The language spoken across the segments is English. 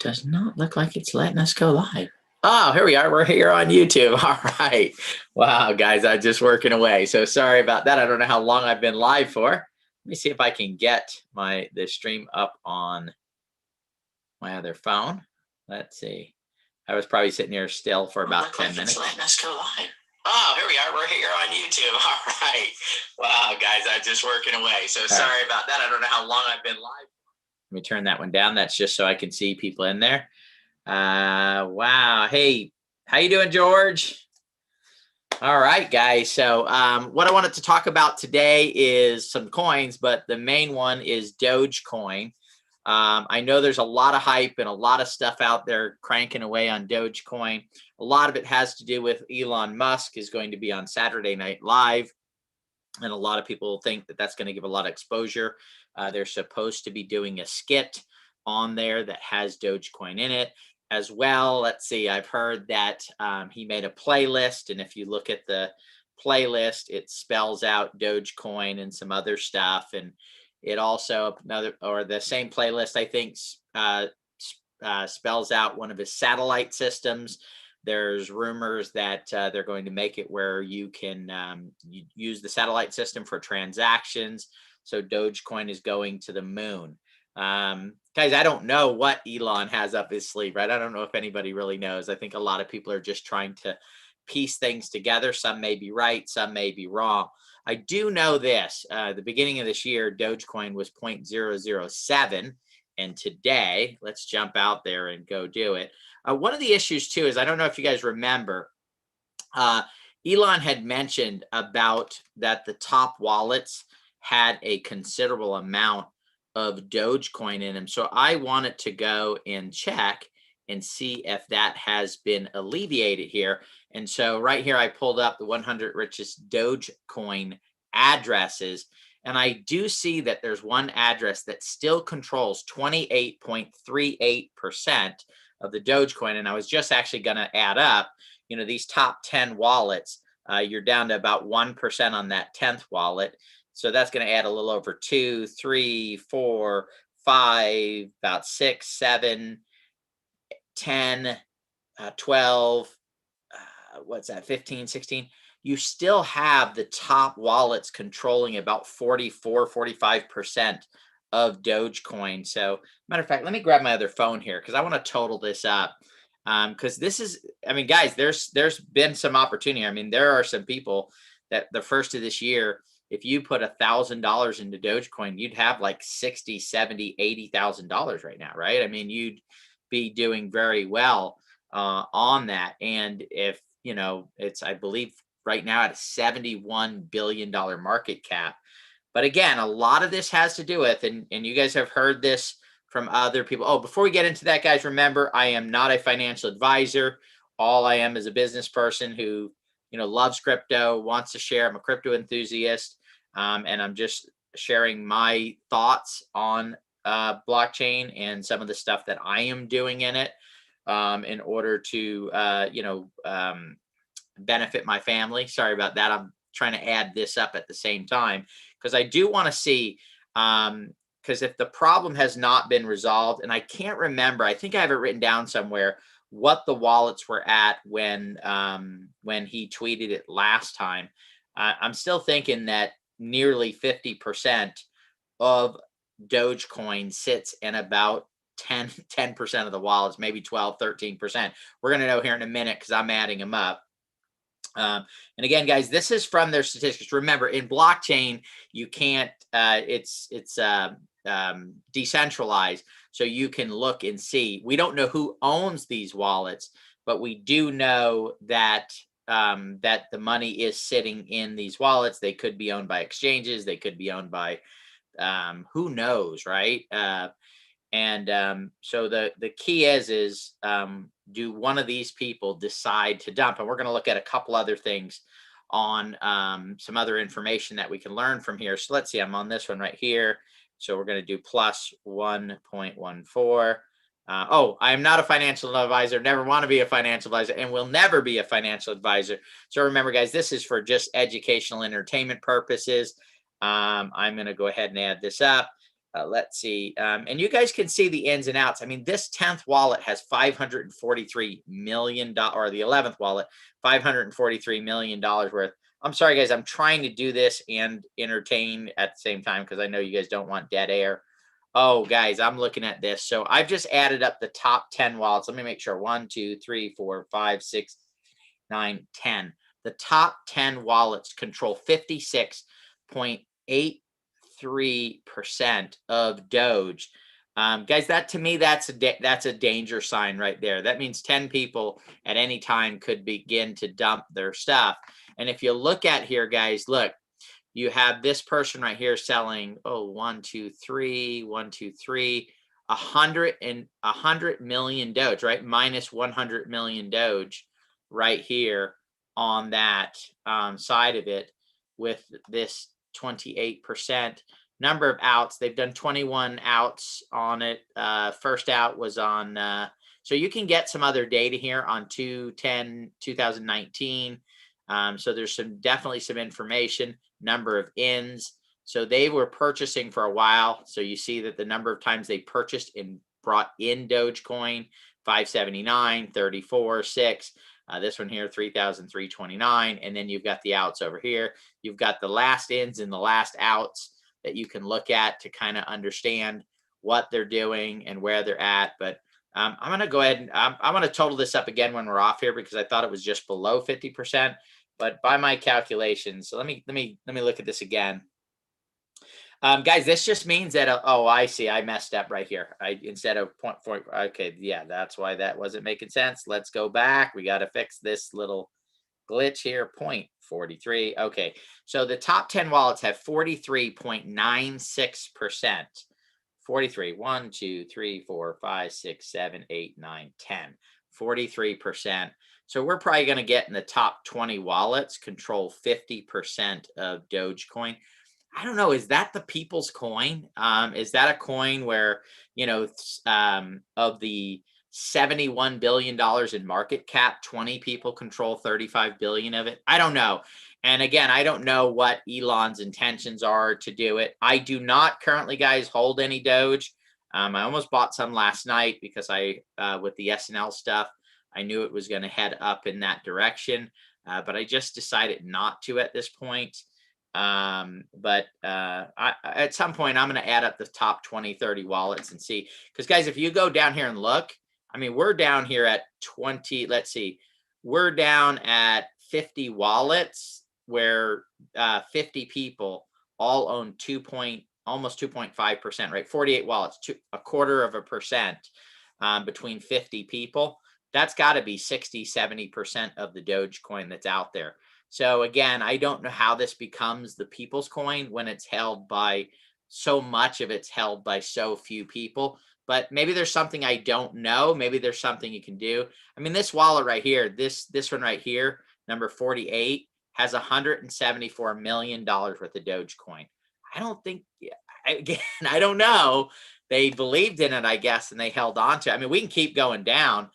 Does not look like it's letting us go live. Oh, here we are. We're here on YouTube. All right. Wow, guys, I'm just working away. So sorry about that. I don't know how long I've been live for. Let me see if I can get the stream up on my other phone. Let's see. I was probably sitting here still for about 10 minutes. Letting us go live. Oh, here we are. We're here on YouTube. All right. Wow, guys, I'm just working away. So sorry about that. I don't know how long I've been live. Let me turn that one down. That's just so I can see people in there. Wow. Hey, how you doing, George? All right, guys. So what I wanted to talk about today is some coins, but the main one is Dogecoin. I know there's a lot of hype and a lot of stuff out there cranking away on Dogecoin. A lot of it has to do with Elon Musk is going to be on Saturday Night Live. And a lot of people think that that's going to give a lot of exposure. They're supposed to be doing a skit on there that has Dogecoin in it as well. Let's see, I've heard that he made a playlist. And if you look at the playlist, it spells out Dogecoin and some other stuff. And it also, the same playlist, I think, spells out one of his satellite systems. There's rumors that they're going to make it where you can use the satellite system for transactions. So Dogecoin is going to the moon. Guys, I don't know what Elon has up his sleeve, right? I don't know if anybody really knows. I think a lot of people are just trying to piece things together. Some may be right, some may be wrong. I do know this. The beginning of this year, Dogecoin was 0.007. And today, let's jump out there and go do it. One of the issues, too, is I don't know if you guys remember, Elon had mentioned about that the top wallets had a considerable amount of Dogecoin in them. So I wanted to go and check and see if that has been alleviated here. And so right here, I pulled up the 100 richest Dogecoin addresses. And I do see that there's one address that still controls 28.38% of the Dogecoin. And I was just actually going to add up, these top 10 wallets, you're down to about 1% on that 10th wallet. So that's going to add a little over 2, 3, 4, 5, about 6, 7, 10, 12, what's that, 15, 16. You still have the top wallets controlling about 44, 45% of Dogecoin. So matter of fact, let me grab my other phone here because I want to total this up. Because this is, guys, there's been some opportunity. There are some people that the first of this year, if you put $1,000 into Dogecoin, you'd have like $60, $70, $80,000 right now, right? You'd be doing very well on that. And if, it's, I believe, right now at a $71 billion market cap. But again, a lot of this has to do with, and you guys have heard this from other people. Oh, before we get into that, guys, remember, I am not a financial advisor. All I am is a business person who, loves crypto, wants to share. I'm a crypto enthusiast. And I'm just sharing my thoughts on blockchain and some of the stuff that I am doing in it in order to, benefit my family. Sorry about that. I'm trying to add this up at the same time because I do want to see, because if the problem has not been resolved, and I can't remember, I think I have it written down somewhere, what the wallets were at when he tweeted it last time. I'm still thinking that nearly 50% of Dogecoin sits in about 10% of the wallets, maybe 12, 13%. We're going to know here in a minute because I'm adding them up. And again, guys, this is from their statistics. Remember, in blockchain, you can't, it's decentralized. So you can look and see. We don't know who owns these wallets, but we do know that that the money is sitting in these wallets. They could be owned by exchanges. They could be owned by who knows, right? So the key is do one of these people decide to dump? And we're going to look at a couple other things on some other information that we can learn from here. So let's see, I'm on this one right here. So we're going to do plus 1.14. I am not a financial advisor, never want to be a financial advisor, and will never be a financial advisor. So remember, guys, this is for just educational entertainment purposes. I'm going to go ahead and add this up. let's see. And you guys can see the ins and outs. I mean, this 10th wallet has $543 million, or the 11th wallet, $543 million worth. I'm sorry, guys. I'm trying to do this and entertain at the same time because I know you guys don't want dead air. Oh, guys, I'm looking at this. So I've just added up the top 10 wallets. Let me make sure. 1, 2, 3, 4, 5, 6, 9, 10. The top 10 wallets control 56.83% of Doge. Guys, that to me, that's a danger sign right there. That means 10 people at any time could begin to dump their stuff. And if you look at here, guys, look, you have this person right here selling, 1, 2, 3, 1, 2, 3, 100 million Doge, right? Minus 100 million Doge right here on that side of it with this 28%. Number of outs, they've done 21 outs on it. First out was on, so you can get some other data here on 2/10/2019. So there's definitely some information, number of ins. So they were purchasing for a while. So you see that the number of times they purchased and brought in Dogecoin, 579, 34, 6. This one here, 3,329. And then you've got the outs over here. You've got the last ins and the last outs that you can look at to kind of understand what they're doing and where they're at. But I'm going to go ahead and I'm going to total this up again when we're off here because I thought it was just below 50%. But by my calculations, so let me look at this again. Guys, this just means that, oh, I see. I messed up right here. Instead of 0.4. Okay, yeah, that's why that wasn't making sense. Let's go back. We got to fix this little glitch here. 0.43. Okay, so the top 10 wallets have 43.96%. 43. 1, 2, 3, 4, 5, 6, 7, 8, 9, 10. 43%. So we're probably going to get in the top 20 wallets, control 50% of Dogecoin. I don't know. Is that the people's coin? Is that a coin where, of the $71 billion in market cap, 20 people control 35 billion of it? I don't know. And again, I don't know what Elon's intentions are to do it. I do not currently, guys, hold any Doge. I almost bought some last night because with the SNL stuff, I knew it was going to head up in that direction. But I just decided not to at this point. At some point, I'm going to add up the top 20, 30 wallets and see. Because, guys, if you go down here and look, I mean, we're down here at 20. Let's see. We're down at 50 wallets where 50 people all own almost 2.5%, right? 48 wallets, a quarter of a percent between 50 people. That's got to be 60, 70% of the Dogecoin that's out there. So again, I don't know how this becomes the people's coin when it's held by so much of it's held by so few people. But maybe there's something I don't know. Maybe there's something you can do. I mean, this wallet right here, this one right here, number 48, has $174 million worth of Dogecoin. I don't think, again, I don't know. They believed in it, I guess, and they held on to it. I mean, we can keep going down.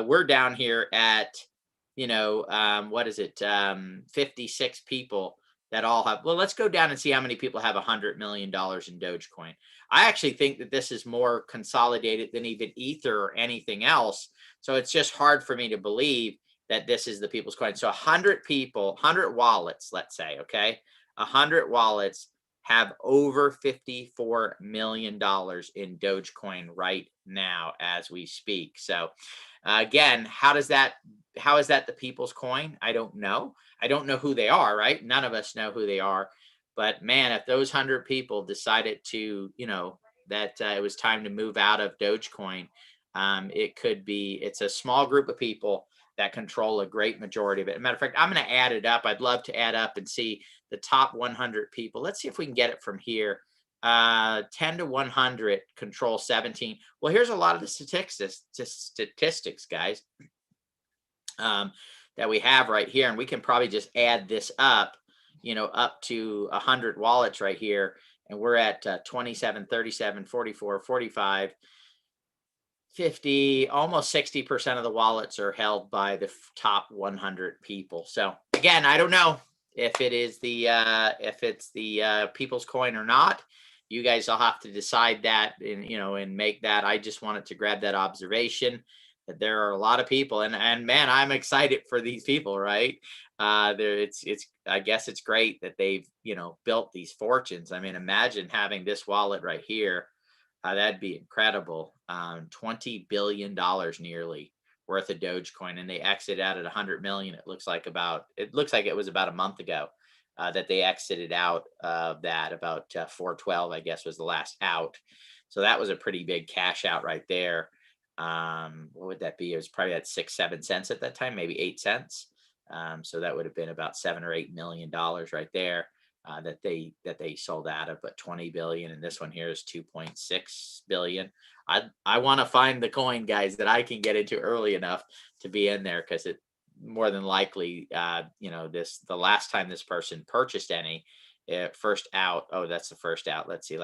We're down here at, what is it? 56 people that all have, well, let's go down and see how many people have $100 million in Dogecoin. I actually think that this is more consolidated than even Ether or anything else. So it's just hard for me to believe that this is the people's coin. So 100 people, 100 wallets, let's say, okay? 100 wallets have over $54 million in Dogecoin right now as we speak. So again, how is that the people's coin? I don't know. I don't know who they are, right? None of us know who they are. But man, if those 100 people decided to, that it was time to move out of Dogecoin, it's a small group of people that control a great majority of it. As a matter of fact, I'm going to add it up. I'd love to add up and see the top 100 people. Let's see if we can get it from here. 10 to 100 control 17. Well, here's a lot of the statistics, guys, that we have right here. And we can probably just add this up, up to 100 wallets right here. And we're at 27, 37, 44, 45, 50, almost 60% of the wallets are held by the top 100 people. So again, I don't know if it's the people's coin or not. You guys will have to decide that and, and make that. I just wanted to grab that observation that there are a lot of people, and man, I'm excited for these people, right? It's I guess it's great that they've, built these fortunes. I mean, imagine having this wallet right here. That'd be incredible. $20 billion nearly worth of Dogecoin, and they exit out at 100 million. It looks like it was about a month ago that they exited out of that. About 412, I guess, was the last out. So that was a pretty big cash out right there. What would that be? It was probably at 6-7 cents at that time, maybe 8 cents. So that would have been about $7 or $8 million right there. That they sold out of, but 20 billion, and this one here is 2.6 billion. I want to find the coin, guys, that I can get into early enough to be in there, because it more than likely, the last time this person purchased any, first out. Oh, that's the first out. Let's see,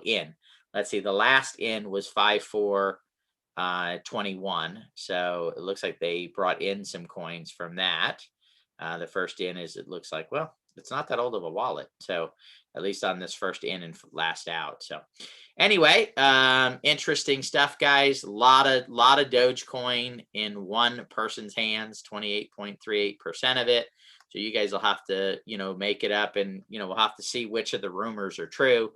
in. Let's see, the last in was 5/4/21. So it looks like they brought in some coins from that. The first in is, it looks like, well, it's not that old of a wallet. So at least on this first in and last out. So anyway, interesting stuff, guys. Lot of Dogecoin in one person's hands, 28.38% of it. So you guys will have to, make it up, and, we'll have to see which of the rumors are true.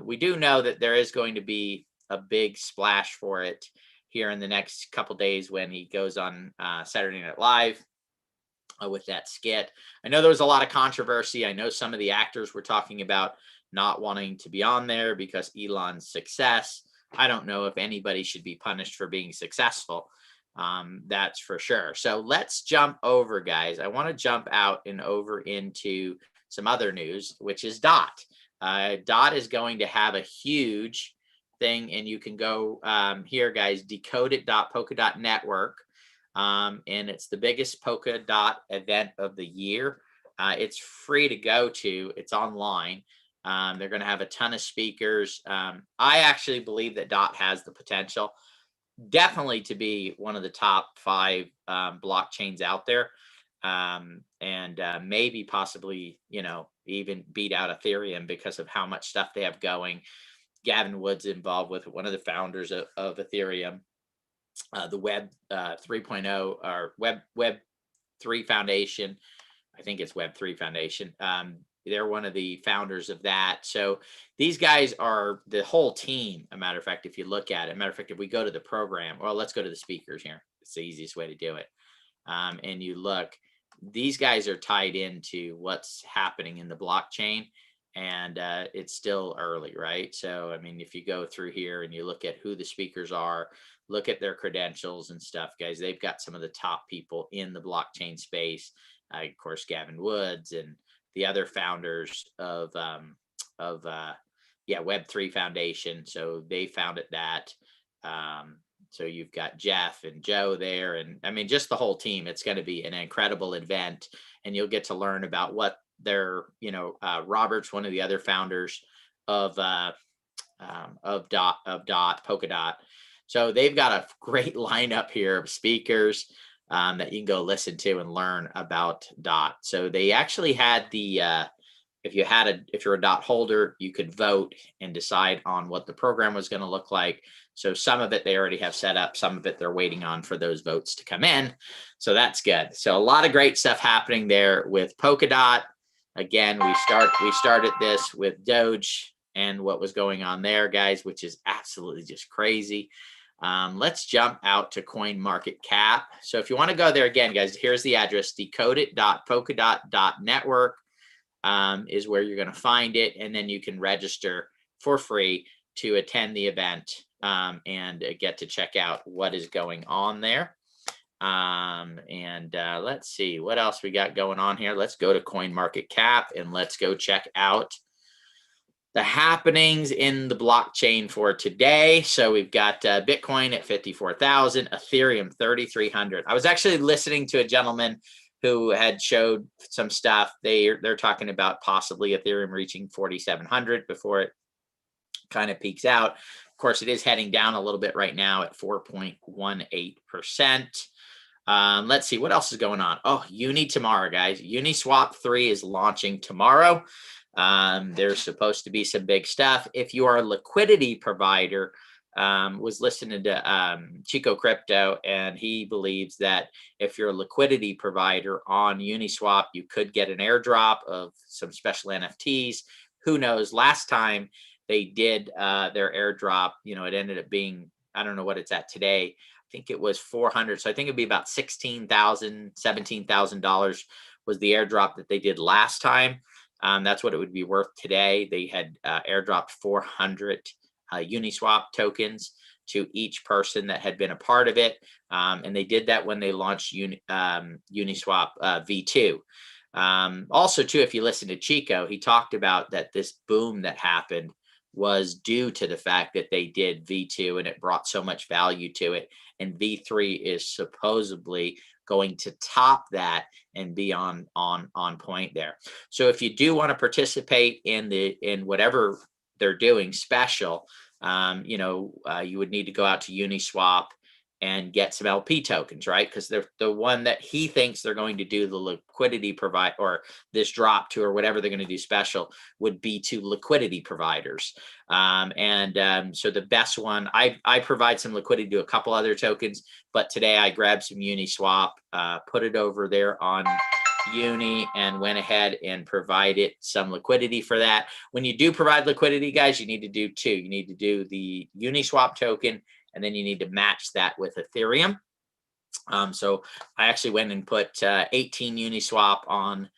We do know that there is going to be a big splash for it here in the next couple days when he goes on Saturday Night Live with that skit. I know there was a lot of controversy. I know some of the actors were talking about not wanting to be on there because Elon's success. I don't know if anybody should be punished for being successful. That's for sure. So let's jump over, guys. I want to jump out and over into some other news, which is DOT. DOT is going to have a huge thing, and you can go here, guys, decodeit.polkadot.network. And it's the biggest polka dot event of the year. It's free to go to. It's online. They're going to have a ton of speakers. I actually believe that DOT has the potential, definitely, to be one of the top 5 blockchains out there, and maybe possibly, even beat out Ethereum because of how much stuff they have going. Gavin Wood's involved with one of the founders of Ethereum. The Web 3.0 or Web 3 Foundation. I think it's Web 3 Foundation. They're one of the founders of that. So these guys are the whole team. A matter of fact, if you look at it, if we go to the program, well, let's go to the speakers here. It's the easiest way to do it. And you look, these guys are tied into what's happening in the blockchain. And it's still early, right? So, I mean, if you go through here and you look at who the speakers are, look at their credentials and stuff, guys, they've got some of the top people in the blockchain space. Of course, Gavin Woods and the other founders of Web3 Foundation. So they founded that. So you've got Jeff and Joe there. And I mean, just the whole team. It's going to be an incredible event. And you'll get to learn about what they're, Robert's one of the other founders of Polkadot. So they've got a great lineup here of speakers that you can go listen to and learn about DOT. So they actually had if you're a DOT holder, you could vote and decide on what the program was going to look like. So some of it they already have set up, some of it they're waiting on for those votes to come in. So that's good. So a lot of great stuff happening there with Polkadot. Again, we started this with Doge and what was going on there, guys, which is absolutely just crazy. Let's jump out to CoinMarketCap. So if you want to go there again, guys, here's the address, decodeit.polkadot.network is where you're going to find it. And then you can register for free to attend the event and get to check out what is going on there. Let's see what else we got going on here. Let's go to CoinMarketCap and let's go check out the happenings in the blockchain for today. So we've got Bitcoin at 54,000, Ethereum 3,300. I was actually listening to a gentleman who had showed some stuff. They're talking about possibly Ethereum reaching 4,700 before it kind of peaks out. Of course, it is heading down a little bit right now at 4.18%. Let's see what else is going on. Oh, Uni tomorrow, guys. Uniswap 3 is launching tomorrow. There's supposed to be some big stuff. If you are a liquidity provider, was listening to Chico Crypto, and he believes that if you're a liquidity provider on Uniswap, you could get an airdrop of some special NFTs. Who knows? Last time they did their airdrop, it ended up being, I don't know what it's at today. I think it was 400. So I think it'd be about $16,000, $17,000 was the airdrop that they did last time. That's what it would be worth today. They had airdropped 400 Uniswap tokens to each person that had been a part of it. And they did that when they launched Uniswap V2. Also, too, if you listen to Chico, he talked about that this boom that happened was due to the fact that they did V2 and it brought so much value to it. And V3 is supposedly going to top that and be on point there. So if you do want to participate in whatever they're doing special, you would need to go out to Uniswap and get some LP tokens, right? Because they're the one that he thinks they're going to do the liquidity provide, or this drop to, or whatever they're going to do special would be to liquidity providers. So the best one, I provide some liquidity to a couple other tokens, but today I grabbed some Uniswap, put it over there on Uni, and went ahead and provided some liquidity for that. When you do provide liquidity, guys, you need to do two. You need to do the Uniswap token, and then you need to match that with Ethereum. So I actually went and put 18 Uniswap on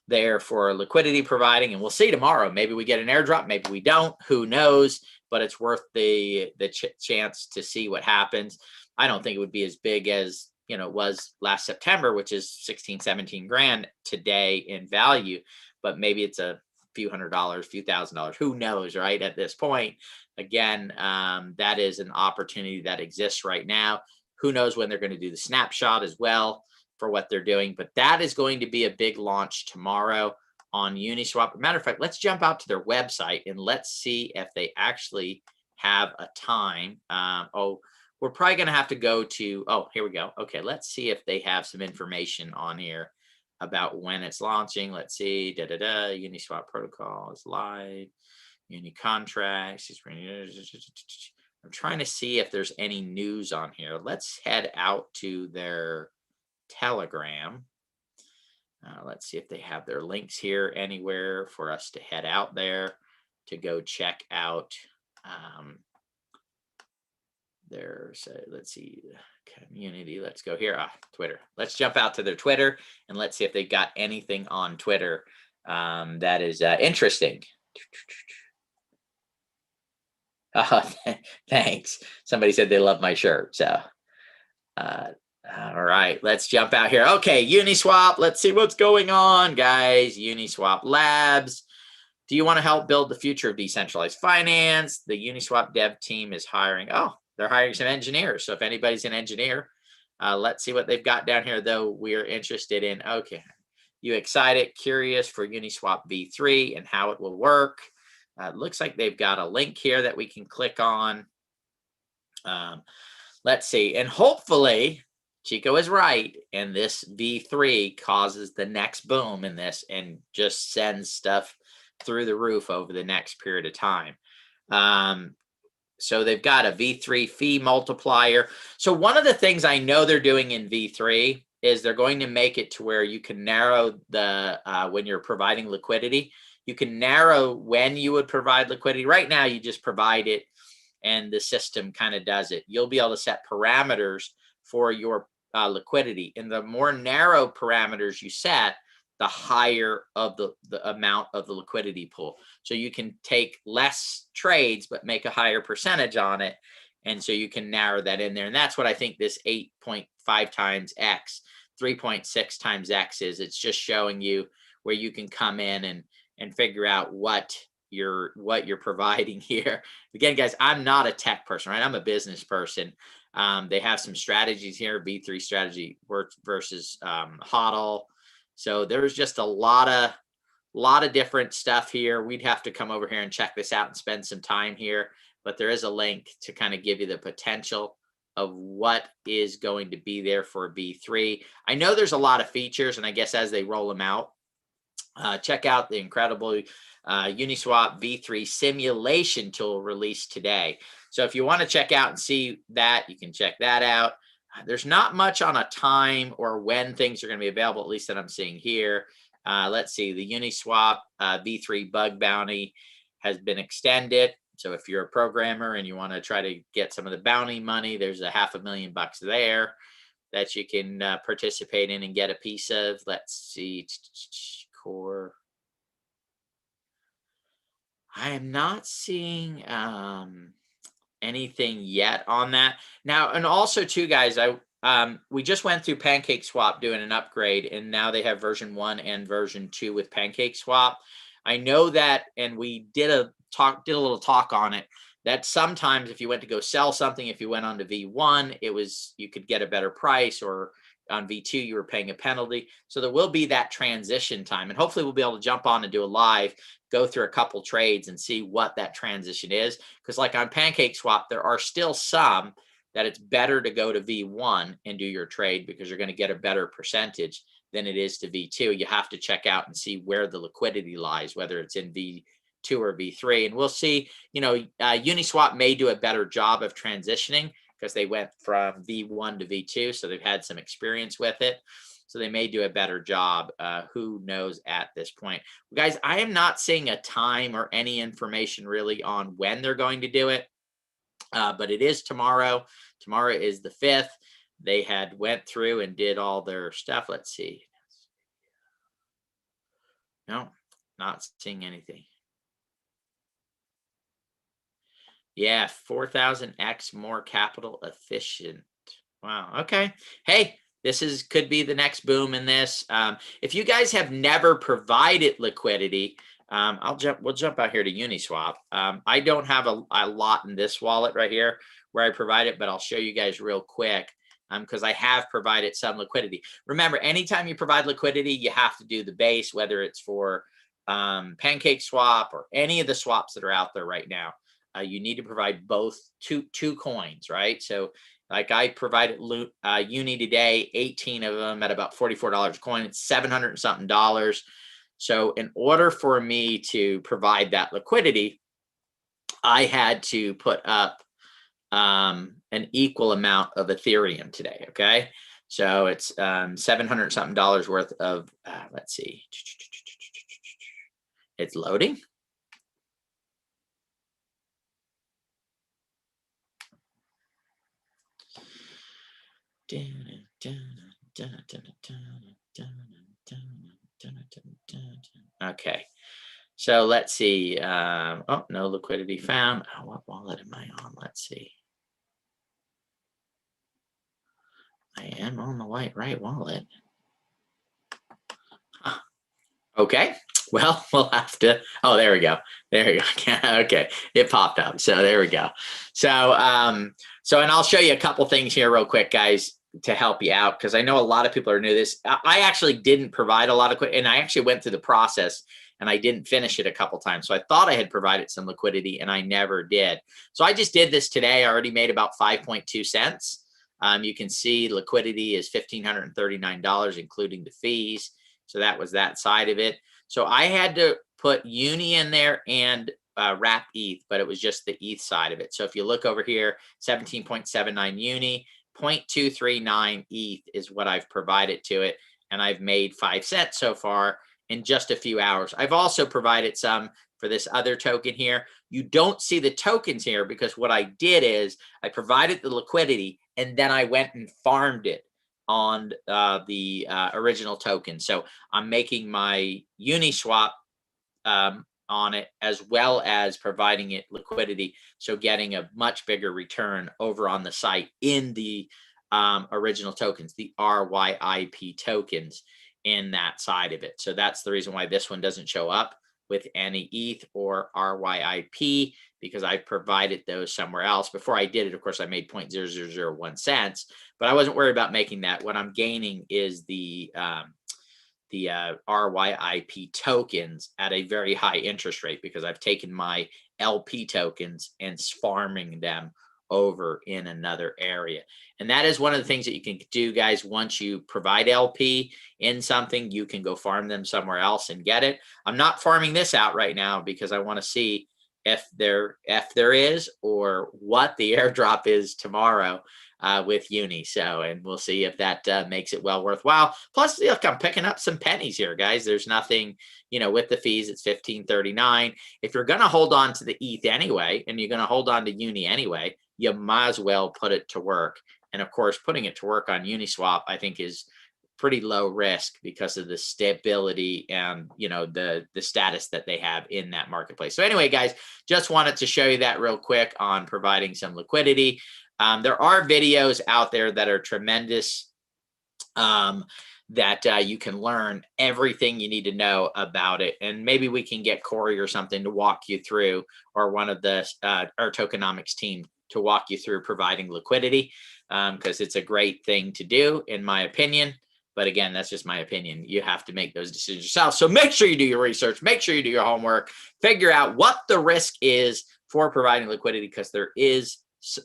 there for liquidity providing, and we'll see tomorrow. Maybe we get an airdrop, maybe we don't, who knows, but it's worth the chance to see what happens. I don't think it would be as big as it was last September, which is 16, 17 grand today in value, but maybe it's a few $100s, few $1,000s, who knows, right? At this point, again, that is an opportunity that exists right now. Who knows when they're going to do the snapshot as well for what they're doing, but that is going to be a big launch tomorrow on Uniswap. Matter of fact, let's jump out to their website and let's see if they actually have a time. We're probably going to have to go to, here we go. Okay, let's see if they have some information on here about when it's launching. Let's see, Uniswap protocol is live, Uni contracts. I'm trying to see if there's any news on here. Let's head out to their Telegram. Let's see if they have their links here anywhere for us to head out there to go check out let's see, community. Let's go here. Twitter. Let's jump out to their Twitter and let's see if they got anything on Twitter that is interesting. Thanks. Somebody said they love my shirt. So, all right, let's jump out here. Okay, Uniswap. Let's see what's going on, guys. Uniswap Labs. Do you want to help build the future of decentralized finance? The Uniswap dev team is hiring. They're hiring some engineers. So if anybody's an engineer, let's see what they've got down here, though. We're interested in, okay, you excited, curious for Uniswap V3 and how it will work. It looks like they've got a link here that we can click on. Let's see. And hopefully Chico is right. And this V3 causes the next boom in this and just sends stuff through the roof over the next period of time. So they've got a V3 fee multiplier. So one of the things I know they're doing in V3 is they're going to make it to where you can narrow the, when you're providing liquidity, you can narrow when you would provide liquidity. Right now, you just provide it and the system kind of does it. You'll be able to set parameters for your liquidity. And the more narrow parameters you set, the higher of the amount of the liquidity pool. So you can take less trades, but make a higher percentage on it. And so you can narrow that in there. And that's what I think this 8.5 times X, 3.6 times X is. It's just showing you where you can come in and figure out what you're providing here. Again, guys, I'm not a tech person, right? I'm a business person. They have some strategies here, V3 strategy versus HODL. So there's just a lot of different stuff here. We'd have to come over here and check this out and spend some time here, but there is a link to kind of give you the potential of what is going to be there for V3. I know there's a lot of features, and I guess as they roll them out, check out the incredible Uniswap V3 simulation tool released today. So if you want to check out and see that, you can check that out. There's not much on a time or when things are going to be available, at least that I'm seeing here. Let's see, the Uniswap V3 bug bounty has been extended. So if you're a programmer and you want to try to get some of the bounty money, there's a $500,000 there that you can participate in and get a piece of. Let's see, core. I am not seeing anything yet on that. Now, and also too, guys, we just went through PancakeSwap doing an upgrade, and now they have version 1 and version 2 with PancakeSwap. I know that, and we did a little talk on it, that sometimes if you went to go sell something, if you went on to V1, you could get a better price, or on V2 you were paying a penalty. So there will be that transition time, and hopefully we'll be able to jump on and do a live, go through a couple trades and see what that transition is. Because like on PancakeSwap, there are still some that it's better to go to V1 and do your trade, because you're going to get a better percentage than it is to V2. You have to check out and see where the liquidity lies, whether it's in V2 or V3. And we'll see, Uniswap may do a better job of transitioning because they went from V1 to V2. So they've had some experience with it. So they may do a better job. Who knows at this point? Guys, I am not seeing a time or any information really on when they're going to do it. But it is tomorrow. Tomorrow is the 5th. They had went through and did all their stuff. Let's see. No, not seeing anything. Yeah, 4,000x more capital efficient. Wow. Okay. Hey, could be the next boom in this. If you guys have never provided liquidity, we'll jump out here to Uniswap. I don't have a lot in this wallet right here where I provide it, but I'll show you guys real quick because I have provided some liquidity. Remember, anytime you provide liquidity, you have to do the base, whether it's for PancakeSwap or any of the swaps that are out there right now. You need to provide both two coins, right? So like I provided Uni today, 18 of them at about $44 a coin. It's $700 and something. So in order for me to provide that liquidity, I had to put up an equal amount of Ethereum today. Okay. So it's $700 and something worth of, let's see. It's loading. Okay, so let's see. Oh, no liquidity found. Oh, what wallet am I on? Let's see. I am on the right wallet. Huh. Okay. Well, we'll have to. Oh, there we go. There we go. Okay, it popped up. So there we go. So, and I'll show you a couple things here real quick, guys, to help you out, because I know a lot of people are new to this. I actually didn't provide a lot of, and I actually went through the process and I didn't finish it a couple times. So I thought I had provided some liquidity and I never did. So I just did this today. I already made about 5.2 cents. You can see liquidity is $1,539, including the fees. So that was that side of it. So I had to put Uni in there and wrap ETH, but it was just the ETH side of it. So if you look over here, 17.79 Uni, 0.239 ETH is what I've provided to it. And I've made 5 cents so far in just a few hours. I've also provided some for this other token here. You don't see the tokens here because what I did is I provided the liquidity and then I went and farmed it on the original token. So I'm making my Uniswap on it, as well as providing it liquidity. So getting a much bigger return over on the site in the original tokens, the RYIP tokens in that side of it. So that's the reason why this one doesn't show up with any ETH or RYIP, because I provided those somewhere else. Before I did it, of course, I made 0.0001 cents, but I wasn't worried about making that. What I'm gaining is the RYIP tokens at a very high interest rate, because I've taken my LP tokens and farming them over in another area. And that is one of the things that you can do, guys. Once you provide LP in something, you can go farm them somewhere else and get it. I'm not farming this out right now because I want to see if there is, or what the airdrop is tomorrow with Uni. So, and we'll see if that makes it well worthwhile. Plus, look, I'm picking up some pennies here, guys. There's nothing, with the fees, it's 15.39. If you're going to hold on to the ETH anyway, and you're going to hold on to Uni anyway, you might as well put it to work. And of course, putting it to work on Uniswap, I think, is pretty low risk because of the stability and the status that they have in that marketplace. So anyway, guys, just wanted to show you that real quick on providing some liquidity. There are videos out there that are tremendous, that you can learn everything you need to know about it. And maybe we can get Corey or something to walk you through, or one of the our tokenomics team to walk you through providing liquidity, because it's a great thing to do, in my opinion. But again, that's just my opinion. You have to make those decisions yourself. So make sure you do your research, make sure you do your homework, figure out what the risk is for providing liquidity, because there is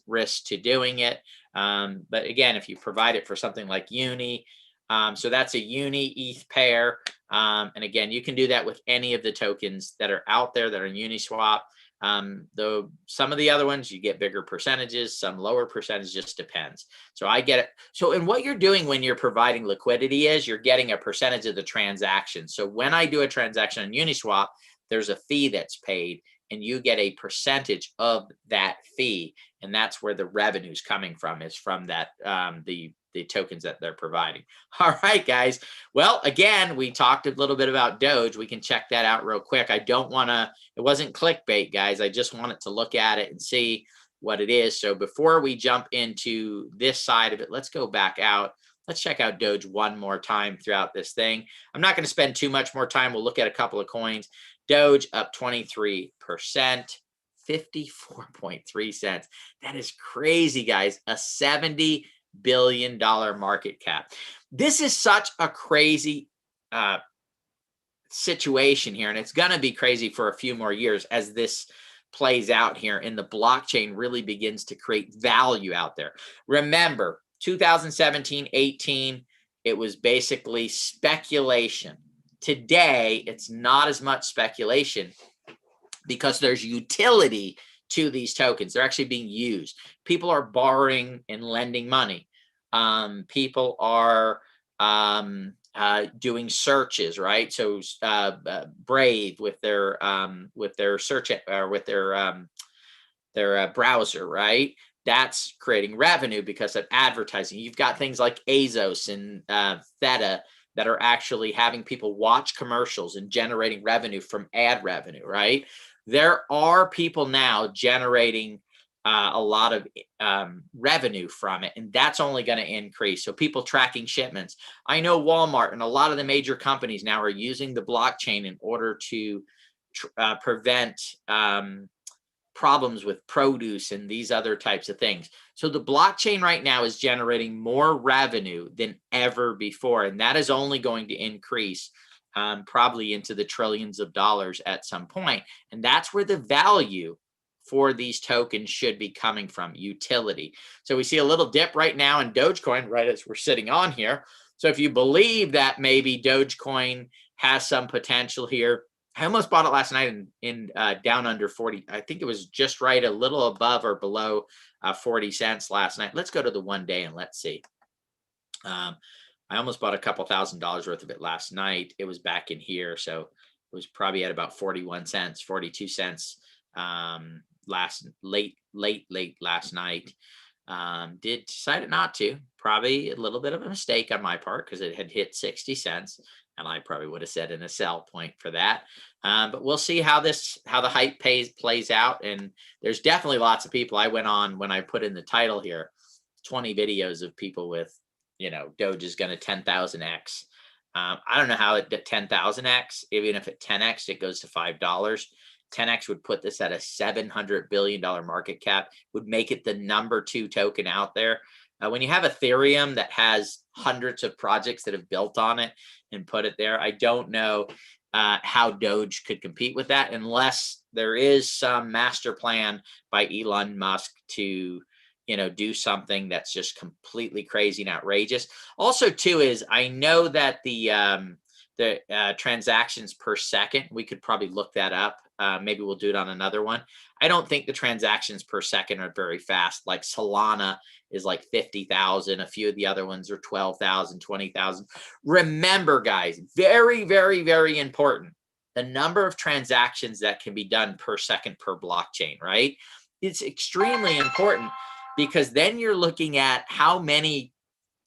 risk to doing it. But again, if you provide it for something like Uni, so that's a Uni ETH pair. And again, you can do that with any of the tokens that are out there that are in Uniswap. Though some of the other ones, you get bigger percentages, some lower percentages, just depends. So I get it. So, and what you're doing when you're providing liquidity is you're getting a percentage of the transaction. So when I do a transaction on Uniswap, there's a fee that's paid, and you get a percentage of that fee. And that's where the revenue is coming from, is from that, the tokens that they're providing. All right, guys. Well, again, we talked a little bit about Doge. We can check that out real quick. I don't want to, it wasn't clickbait, guys. I just wanted to look at it and see what it is. So before we jump into this side of it, let's go back out. Let's check out Doge one more time throughout this thing. I'm not going to spend too much more time. We'll look at a couple of coins. Doge up 23%, 54.3 cents. That is crazy, guys. A $70 billion market cap. This is such a crazy situation here, and it's going to be crazy for a few more years as this plays out here and the blockchain really begins to create value out there. Remember, 2017, 18, it was basically speculation. Today, it's not as much speculation because there's utility to these tokens. They're actually being used. People are borrowing and lending money. People are doing searches, right? So Brave with their search, or with their browser, right? That's creating revenue because of advertising. You've got things like Azos and Theta that are actually having people watch commercials and generating revenue from ad revenue, right? There are people now generating a lot of revenue from it, and that's only going to increase. So people tracking shipments. I know Walmart and a lot of the major companies now are using the blockchain in order to prevent problems with produce and these other types of things. So the blockchain right now is generating more revenue than ever before, and that is only going to increase probably into the trillions of dollars at some point. And that's where the value for these tokens should be coming from, utility. So we see a little dip right now in Dogecoin right as we're sitting on here. So if you believe that maybe Dogecoin has some potential here, I almost bought it last night in down under 40. I think it was just right, a little above or below 40 cents last night. Let's go to the 1 day and let's see. I almost bought a couple $1,000s worth of it last night. It was back in here, so it was probably at about 41 cents, 42 cents late last night. Decided not to. Probably a little bit of a mistake on my part because it had hit 60 cents. And I probably would have set in a sell point for that. But we'll see how the hype plays out. And there's definitely lots of people. I went on, when I put in the title here, 20 videos of people with, Doge is going to 10,000x. I don't know how it 10,000x, even if it 10x, it goes to $5. 10x would put this at a $700 billion market cap, would make it the #2 token out there. When you have Ethereum that has hundreds of projects that have built on it and put it there, I don't know how Doge could compete with that unless there is some master plan by Elon Musk to do something that's just completely crazy and outrageous. Also, too, is I know that the transactions per second, we could probably look that up. Maybe we'll do it on another one. I don't think the transactions per second are very fast. Like Solana is like 50,000. A few of the other ones are 12,000, 20,000. Remember, guys, very, very, very important. The number of transactions that can be done per second per blockchain, right? It's extremely important, because then you're looking at how many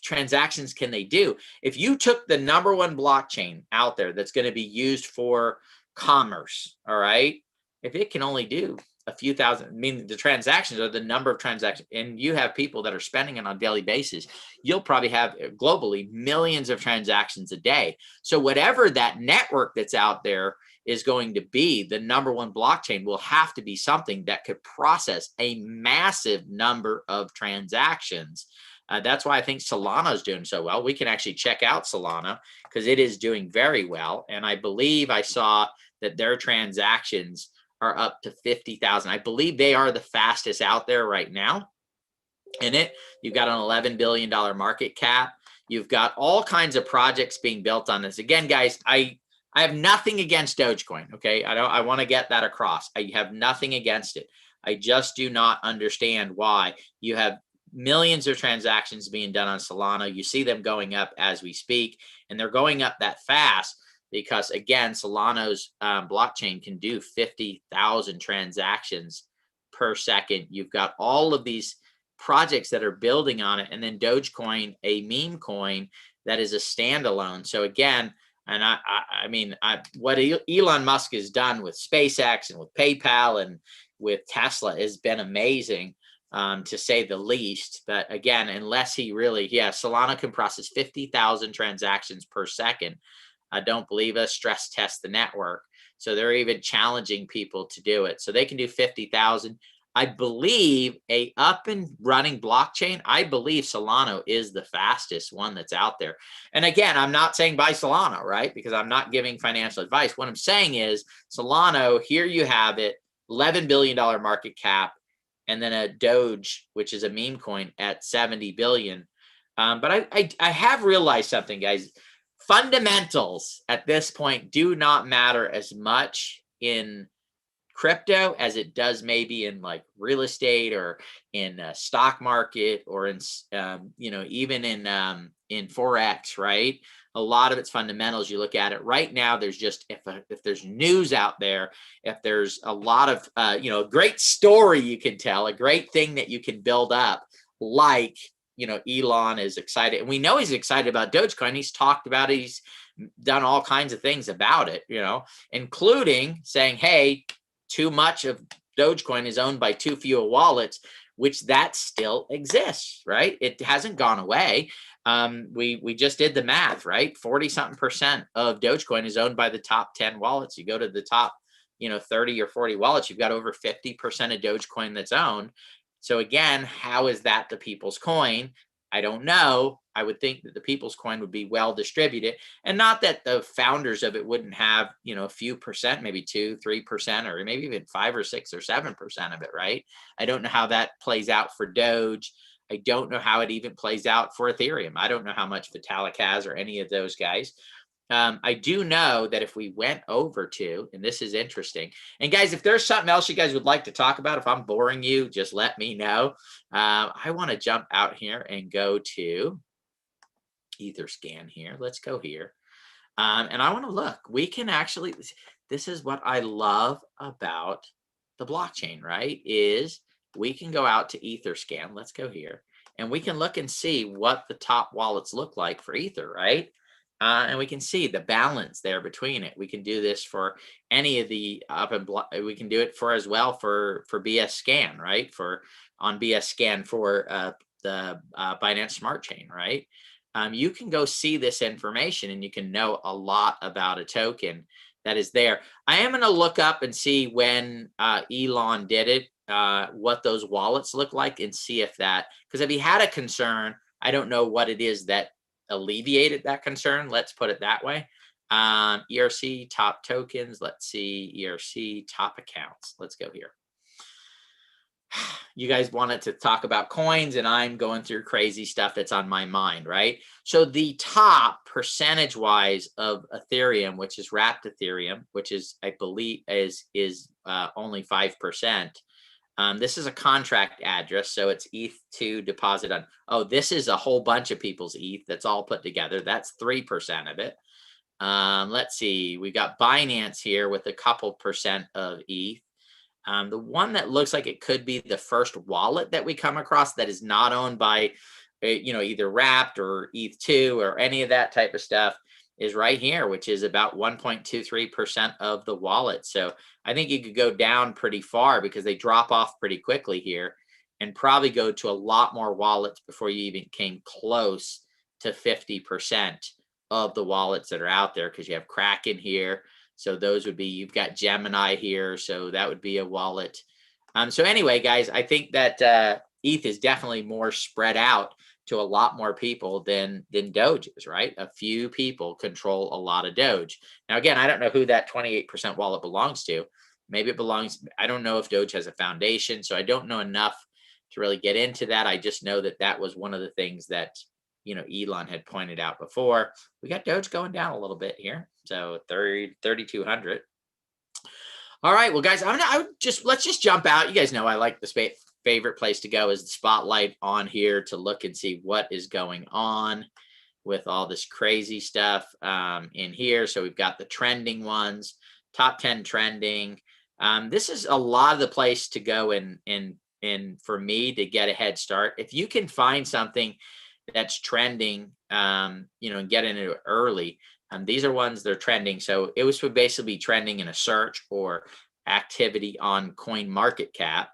transactions can they do. If you took the number one blockchain out there that's going to be used for commerce, all right, if it can only do a few thousand, I mean, the transactions are the number of transactions, and you have people that are spending it on a daily basis, you'll probably have globally millions of transactions a day. So whatever that network that's out there is going to be, the number one blockchain will have to be something that could process a massive number of transactions. That's why I think Solana is doing so well. We can actually check out Solana because it is doing very well. And I believe I saw that their transactions are up to 50,000. I believe they are the fastest out there right now. In it, you've got an $11 billion market cap. You've got all kinds of projects being built on this. Again, guys, I have nothing against Dogecoin. Okay, I want to get that across. I have nothing against it. I just do not understand why you have millions of transactions being done on Solana. You see them going up as we speak, and they're going up that fast because, again, Solana's blockchain can do 50,000 transactions per second. You've got all of these projects that are building on it, and then Dogecoin, a meme coin that is a standalone. So again, and I mean, what Elon Musk has done with SpaceX and with PayPal and with Tesla has been amazing, to say the least. But again, unless he really, Solana can process 50,000 transactions per second. Don't believe us, stress test the network. So they're even challenging people to do it. So they can do 50,000. I believe a up and running blockchain, I believe Solana is the fastest one that's out there. And again, I'm not saying buy Solana, right? Because I'm not giving financial advice. What I'm saying is Solana, here you have it, $11 billion market cap, and then a Doge, which is a meme coin, at 70 billion. But I have realized something, guys. Fundamentals at this point do not matter as much in crypto as it does maybe in like real estate or in stock market or in even in forex, right? A lot of it's fundamentals. You look at it right now, there's just if there's news out there, if there's a lot of a great story you can tell, a great thing that you can build up, like Elon is excited, and we know he's excited about Dogecoin. He's talked about it, he's done all kinds of things about it, including saying, hey, too much of Dogecoin is owned by too few wallets, which that still exists, right? It hasn't gone away. We just did the math, right? 40-something% of Dogecoin is owned by the top 10 wallets. You go to the top, 30 or 40 wallets, you've got over 50% of Dogecoin that's owned. So again, how is that the people's coin? I don't know. I would think that the people's coin would be well distributed, and not that the founders of it wouldn't have, a few percent, maybe 2-3%, or maybe even 5 or 6 or 7% of it, right? I don't know how that plays out for Doge. I don't know how it even plays out for Ethereum. I don't know how much Vitalik has or any of those guys. I do know that if we went over to, and this is interesting, and guys, if there's something else you guys would like to talk about, if I'm boring you, just let me know. I want to jump out here and go to Etherscan here. Let's go here. And I want to look. We can actually, this is what I love about the blockchain, right? Is we can go out to Etherscan. Let's go here. And we can look and see what the top wallets look like for Ether, right? And we can see the balance there between it. We can do this for any of the we can do it for as well for BS Scan, right? On BS Scan for the Binance Smart Chain, right? You can go see this information and you can know a lot about a token that is there. I am going to look up and see when Elon did it, what those wallets look like, and see if that, because if he had a concern, I don't know what it is that alleviated that concern. Let's put it that way. ERC top tokens. Let's see, ERC top accounts. Let's go here. You guys wanted to talk about coins, and I'm going through crazy stuff that's on my mind, right? So the top percentage wise of Ethereum, which is wrapped Ethereum, which is I believe is only 5%. This is a contract address, so it's ETH2 deposit on. Oh, this is a whole bunch of people's ETH that's all put together. That's 3% of it. Let's see, we got Binance here with a couple percent of ETH. The one that looks like it could be the first wallet that we come across that is not owned by, either Wrapped or ETH2 or any of that type of stuff is right here, which is about 1.23% of the wallet. So I think you could go down pretty far because they drop off pretty quickly here and probably go to a lot more wallets before you even came close to 50% of the wallets that are out there, because you have Kraken here. So those would be, you've got Gemini here. So that would be a wallet. So anyway, guys, I think that ETH is definitely more spread out to a lot more people than Doge is, right? A few people control a lot of Doge. Now, again, I don't know who that 28% wallet belongs to. Maybe it belongs, I don't know if Doge has a foundation, so I don't know enough to really get into that. I just know that that was one of the things that, Elon had pointed out before. We got Doge going down a little bit here. So 3,200. All right, well, guys, let's just jump out. You guys know I like the favorite place to go is the spotlight on here to look and see what is going on with all this crazy stuff in here. So we've got the trending ones, top 10 trending. This is a lot of the place to go in for me to get a head start. If you can find something that's trending, and get into it early. These are ones that are trending. So it would basically be trending in a search or activity on Coin Market Cap.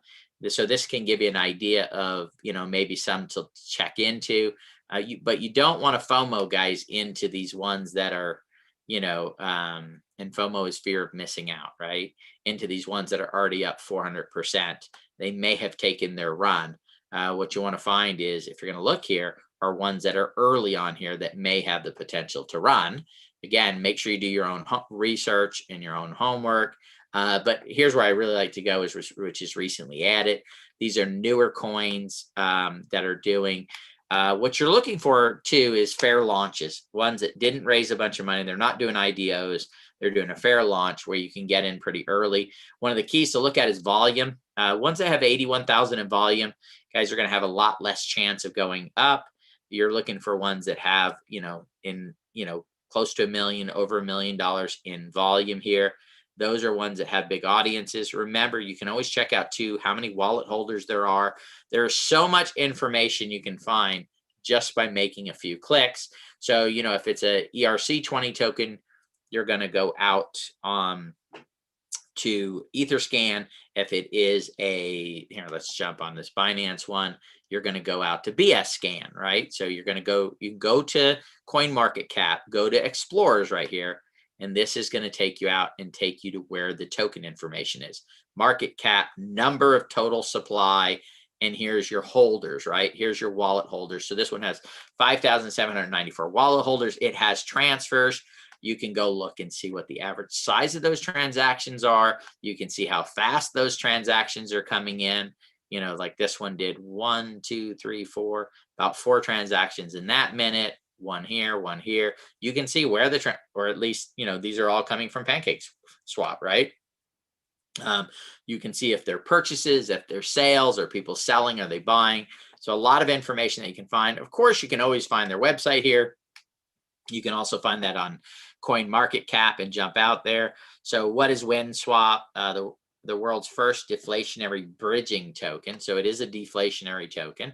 So this can give you an idea of, maybe some to check into. But you don't want to FOMO, guys, into these ones that are, and FOMO is fear of missing out, right? Into these ones that are already up 400%. They may have taken their run. What you want to find is, if you're going to look here, are ones that are early on here that may have the potential to run. Again, make sure you do your own research and your own homework. But here's where I really like to go, which is recently added. These are newer coins that are doing. What you're looking for too is fair launches, ones that didn't raise a bunch of money. They're not doing IDOs. They're doing a fair launch where you can get in pretty early. One of the keys to look at is volume. Ones that have 81,000 in volume, guys, are going to have a lot less chance of going up. You're looking for ones that have, close to $1 million, over $1 million in volume here. Those are ones that have big audiences. Remember, you can always check out too how many wallet holders there are. There's so much information you can find just by making a few clicks. So, if it's a ERC20 token, you're going to go out to Etherscan. If it is here, let's jump on this Binance one. You're going to go out to BScan, right? So you can go to Coin Market Cap, go to Explorers right here, and this is going to take you out and take you to where the token information is. Market cap, number of total supply, and here's your holders, right? Here's your wallet holders. So this one has 5,794 wallet holders. It has transfers. You can go look and see what the average size of those transactions are. You can see how fast those transactions are coming in. Like this one did 1, 2, 3, 4, about 4 transactions in that minute. One here, one here. You can see where or at least, these are all coming from PancakeSwap, right? You can see if they're purchases, if they're sales, or people selling, are they buying? So a lot of information that you can find. Of course, you can always find their website here. You can also find that on Coin Market Cap and jump out there. So what is WinSwap? The world's first deflationary bridging token. So it is a deflationary token.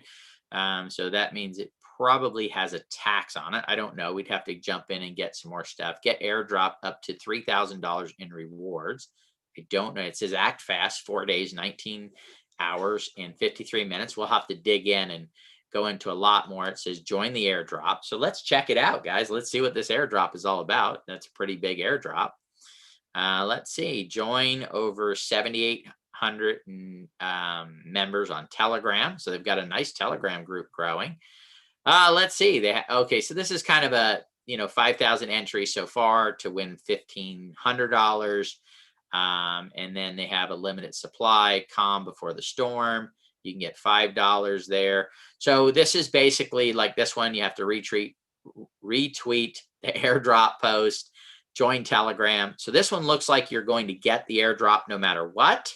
So that means it probably has a tax on it. I don't know. We'd have to jump in and get some more stuff. Get airdrop up to $3,000 in rewards. I don't know. It says act fast, 4 days, 19 hours, and 53 minutes. We'll have to dig in and go into a lot more. It says join the airdrop. So let's check it out, guys. Let's see what this airdrop is all about. That's a pretty big airdrop. Let's see. Join over 7,800 members on Telegram. So they've got a nice Telegram group growing. Let's see. Okay, so this is kind of a 5,000 entries so far to win $1,500. And then they have a limited supply, calm before the storm. You can get $5 there. So this is basically like this one. You have to retweet the airdrop post, join Telegram. So this one looks like you're going to get the airdrop no matter what.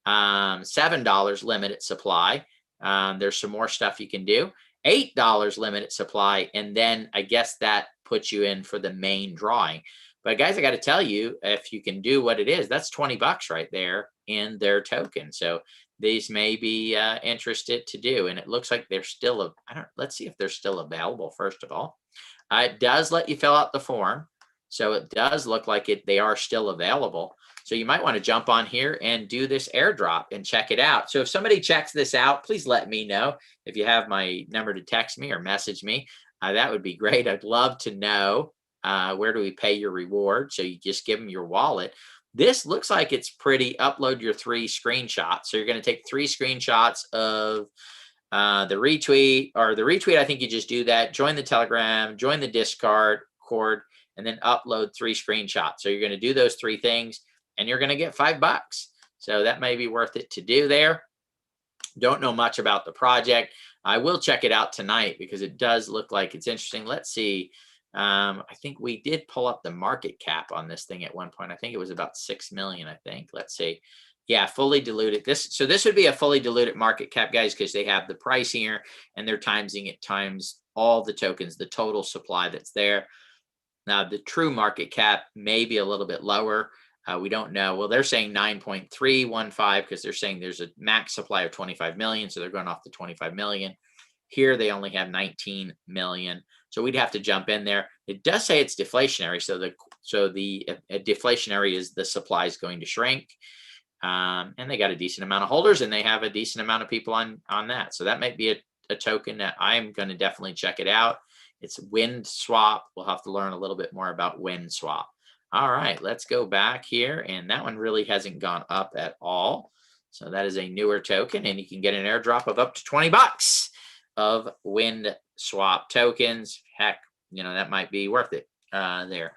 $7 limited supply. There's some more stuff you can do. $8 limited supply. And then I guess that puts you in for the main drawing. But guys, I got to tell you, if you can do what it is, that's 20 bucks right there in their token. So these may be interested to do. And it looks like they're still, let's see if they're still available, first of all. It does let you fill out the form. So it does look like they are still available. So you might want to jump on here and do this airdrop and check it out. So if somebody checks this out, please let me know. If you have my number to text me or message me, that would be great. I'd love to know where do we pay your reward. So you just give them your wallet. This looks like it's pretty. Upload your 3 screenshots. So you're going to take 3 screenshots of the retweet, I think you just do that. Join the Telegram, join the Discord, and then upload 3 screenshots. So you're going to do those 3 things and you're going to get $5. So that may be worth it to do there. Don't know much about the project. I will check it out tonight because it does look like it's interesting. Let's see. I think we did pull up the market cap on this thing at one point. I think it was about 6 million, I think. Let's see. Yeah, fully diluted. This would be a fully diluted market cap, guys, because they have the price here and they're timesing it times all the tokens, the total supply that's there. Now, the true market cap may be a little bit lower. We don't know. Well, they're saying 9.315 because they're saying there's a max supply of 25 million. So they're going off the 25 million. Here, they only have 19 million. So we'd have to jump in there. It does say it's deflationary. So the deflationary is the supply is going to shrink. And they got a decent amount of holders and they have a decent amount of people on that. So that might be a token that I'm going to definitely check it out. It's Wind Swap. We'll have to learn a little bit more about Wind Swap. All right, let's go back here. And that one really hasn't gone up at all. So that is a newer token and you can get an airdrop of up to 20 bucks of Wind Swap tokens. Heck, that might be worth it there.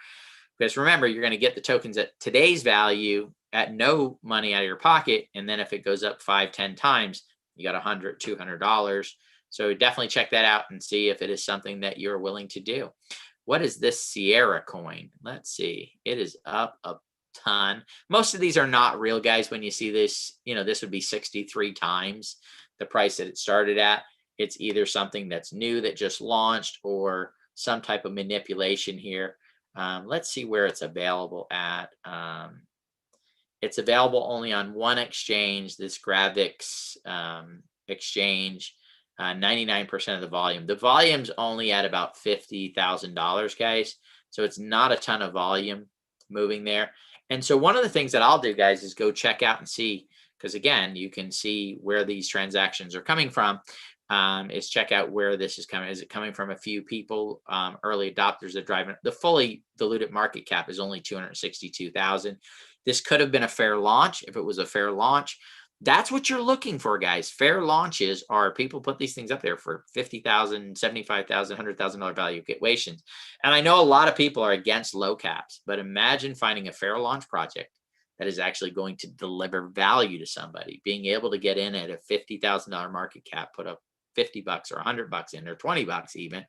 Because remember, you're going to get the tokens at today's value at no money out of your pocket. And then if it goes up 5-10 times, you got $100, $200. So definitely check that out and see if it is something that you're willing to do. What is this Sierra coin? Let's see. It is up a ton. Most of these are not real, guys. When you see this, this would be 63 times the price that it started at. It's either something that's new that just launched or some type of manipulation here. Let's see where it's available at. It's available only on one exchange, this Gravix exchange, 99% of the volume. The volume's only at about $50,000, guys. So it's not a ton of volume moving there. And so one of the things that I'll do, guys, is go check out and see, because again, you can see where these transactions are coming from. Is check out where this is coming. Is it coming from a few people, early adopters that drive it? The fully diluted market cap is only 262,000. This could have been a fair launch. If it was a fair launch, that's what you're looking for, guys. Fair launches are people put these things up there for $50,000, $75,000, $100,000 valuations. And I know a lot of people are against low caps, but imagine finding a fair launch project that is actually going to deliver value to somebody, being able to get in at a $50,000 market cap, put up 50 bucks or 100 bucks in, or 20 bucks even,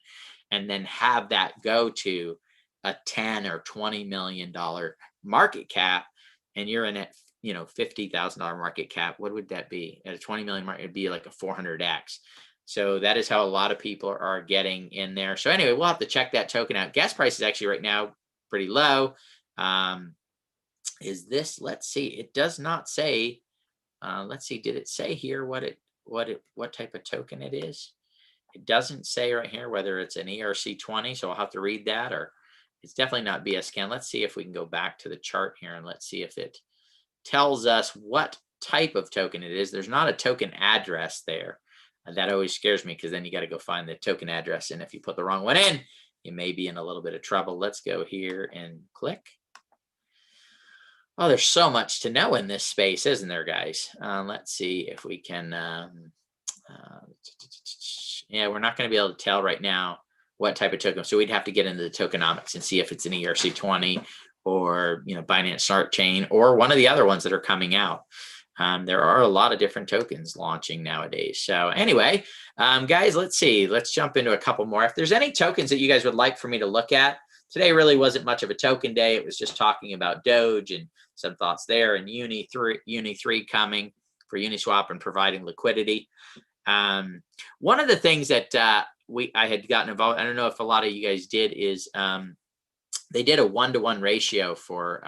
and then have that go to a 10 or $20 million market cap, and you're in at $50,000 market cap. What would that be at a 20 million market? It'd be like a 400x. So that is how a lot of people are getting in there. So anyway, we'll have to check that token out. Gas price is actually right now pretty low. Is this? Let's see. It does not say. Let's see. Did it say here what type of token it is? It doesn't say right here whether it's an ERC20. So I'll have to read that, or it's definitely not BSCAN. Let's see if we can go back to the chart here and let's see if it tells us what type of token it is. There's not a token address there. That always scares me because then you got to go find the token address. And if you put the wrong one in, you may be in a little bit of trouble. Let's go here and click. Oh, there's so much to know in this space, isn't there, guys? Let's see if we can. Yeah, we're not going to be able to tell right now what type of token. So we'd have to get into the tokenomics and see if it's an ERC20 or, Binance Smart Chain, or one of the other ones that are coming out. There are a lot of different tokens launching nowadays. So anyway, guys, let's see. Let's jump into a couple more. If there's any tokens that you guys would like for me to look at, today really wasn't much of a token day. It was just talking about Doge and some thoughts there, and Uni 3 coming for Uniswap and providing liquidity. One of the things that I had gotten involved, I don't know if a lot of you guys did, is they did a 1-to-1 ratio for,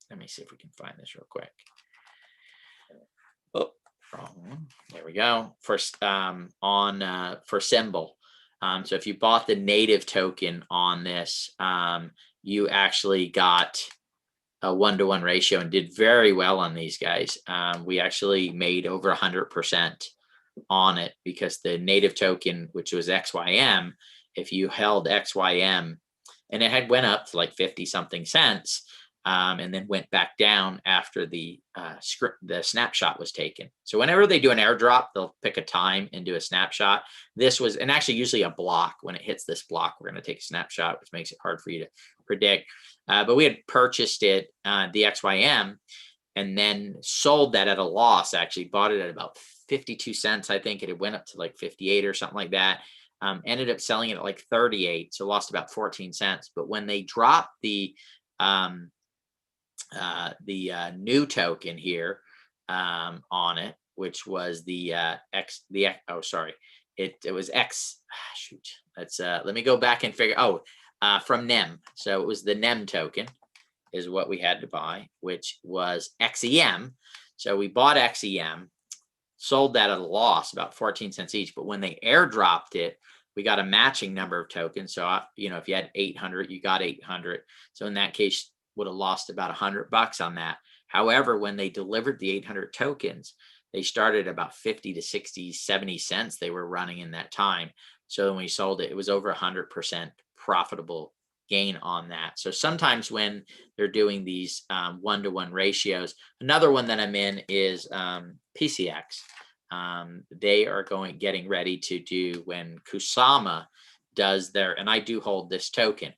let me see if we can find this real quick. Oh, wrong one. There we go. First, for Symbol. So if you bought the native token on this, you actually got a 1-to-1 ratio and did very well on these guys. We actually made over 100% on it, because the native token, which was XYM, if you held XYM, and it had went up to like 50 something cents, and then went back down after the snapshot was taken. So whenever they do an airdrop, they'll pick a time and do a snapshot. This was, and actually usually a block. When it hits this block, we're going to take a snapshot, which makes it hard for you to predict. But we had purchased it, the XYM, and then sold that at a loss. Actually bought it at about 52 cents. I think it went up to like 58 or something like that. Ended up selling it at like 38. So lost about 14 cents. But when they dropped the new token here on it, which was it was X. Shoot, let's let me go back and figure. From NEM. So it was the NEM token is what we had to buy, which was XEM. So we bought XEM, sold that at a loss, about 14 cents each. But when they airdropped it, we got a matching number of tokens. So, if you had 800, you got 800. So in that case, would have lost about $100 on that. However, when they delivered the 800 tokens, they started about 50 to 60, 70 cents they were running in that time. So when we sold it, it was over 100% profitable gain on that. So sometimes when they're doing these 1-to-1 ratios, another one that I'm in is PCX. They are getting ready to do, when Kusama does their, and I do hold this token,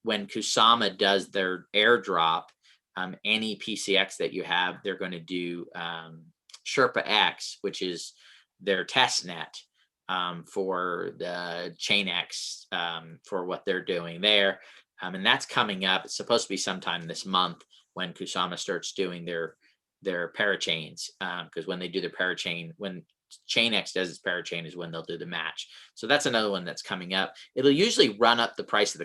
when Kusama does their airdrop, any PCX that you have, they're going to do Sherpa X, which is their test net for the ChainX, for what they're doing there. And that's coming up. It's supposed to be sometime this month when Kusama starts doing their parachains, because when they do their parachain, when ChainX does its parachain is when they'll do the match. So that's another one that's coming up. It'll usually run up the price of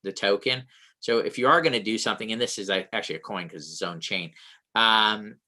the token. So if you are going to do something, and this is actually a coin because it's its own chain,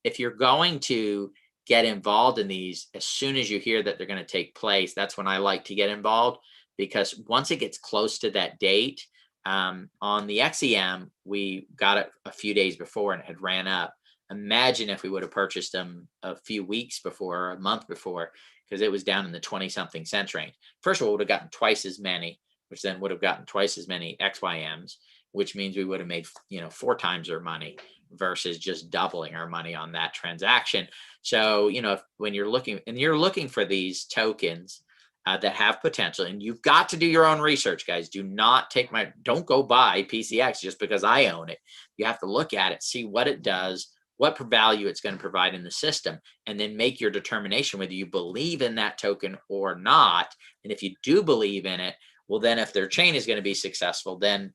if you're going to get involved in these, as soon as you hear that they're going to take place, that's when I like to get involved, because once it gets close to that date, on the XEM, we got it a few days before and it had ran up. Imagine if we would have purchased them a few weeks before, or a month before, because it was down in the 20 something cents range. First of all, we would have gotten twice as many, which then would have gotten twice as many XYMs, which means we would have made 4 times our money versus just doubling our money on that transaction. So, when you're looking for these tokens that have potential, and you've got to do your own research, guys. Don't go buy PCX just because I own it. You have to look at it, see what it does, what value it's going to provide in the system, and then make your determination whether you believe in that token or not. And if you do believe in it, well, then if their chain is going to be successful, then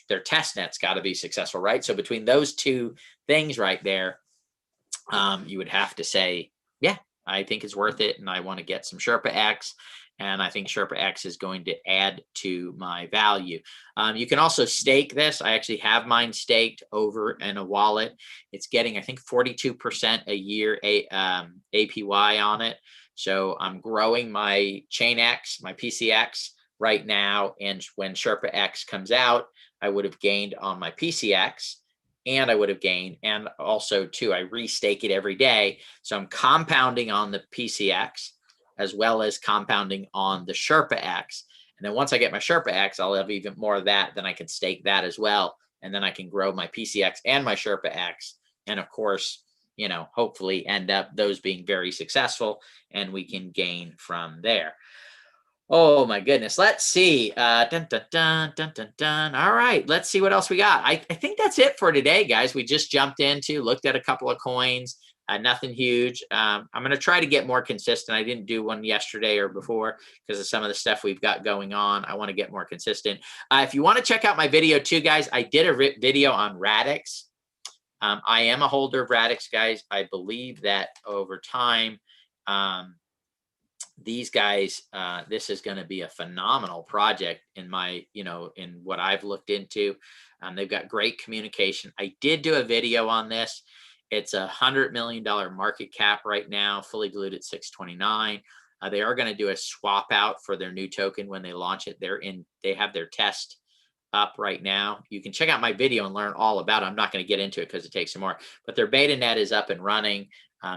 their test net's got to be successful, right? So between those two things right there, you would have to say, yeah, I think it's worth it, and I want to get some Sherpa X. And I think Sherpa X is going to add to my value. You can also stake this. I actually have mine staked over in a wallet. It's getting, I think, 42% a year APY on it. So I'm growing my ChainX, my PCX right now. And when Sherpa X comes out, I would have gained on my PCX. And I would have gained, and also too, I restake it every day. So I'm compounding on the PCX, as well as compounding on the Sherpa X. And then once I get my Sherpa X, I'll have even more of that. Then I can stake that as well. And then I can grow my PCX and my Sherpa X. And of course, hopefully end up those being very successful, and we can gain from there. Oh my goodness. Let's see. Dun, dun, dun, dun, dun, dun. All right. Let's see what else we got. I think that's it for today, guys. We just jumped into, looked at a couple of coins, nothing huge. I'm going to try to get more consistent. I didn't do one yesterday or before because of some of the stuff we've got going on. I want to get more consistent. If you want to check out my video too, guys, I did a video on Radix. I am a holder of Radix, guys. I believe that over time, these guys, this is going to be a phenomenal project in my, in what I've looked into. They've got great communication. I did do a video on this. It's $100 million market cap right now, fully diluted 629. They are going to do a swap out for their new token when they launch it. They have their test up right now. You can check out my video and learn all about it. I'm not going to get into it because it takes some more, but their beta net is up and running.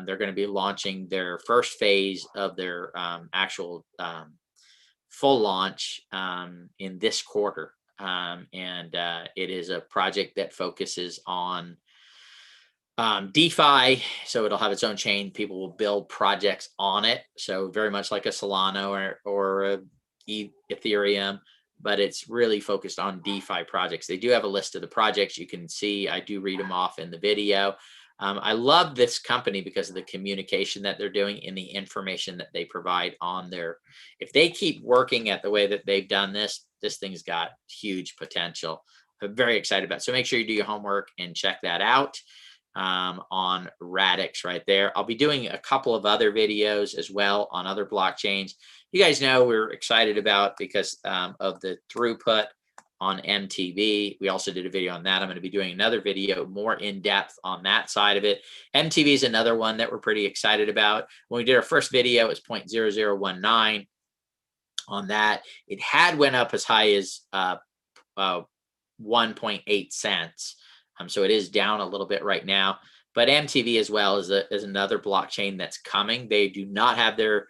They're going to be launching their first phase of their actual full launch in this quarter. It is a project that focuses on DeFi, so it'll have its own chain. People will build projects on it. So very much like a Solana or a Ethereum, but it's really focused on DeFi projects. They do have a list of the projects. You can see, I do read them off in the video. I love this company because of the communication that they're doing and the information that they provide on their, if they keep working at the way that they've done this thing's got huge potential. I'm very excited about it. So make sure you do your homework and check that out on Radix right there. I'll be doing a couple of other videos as well on other blockchains. You guys know we're excited about because of the throughput on MTV. We also did a video on that. I'm going to be doing another video more in depth on that side of it. MTV is another one that we're pretty excited about. When we did our first video, it was 0.0019 on that. It had went up as high as 1.8 cents. So it is down a little bit right now. But MTV as well is another blockchain that's coming. They do not have their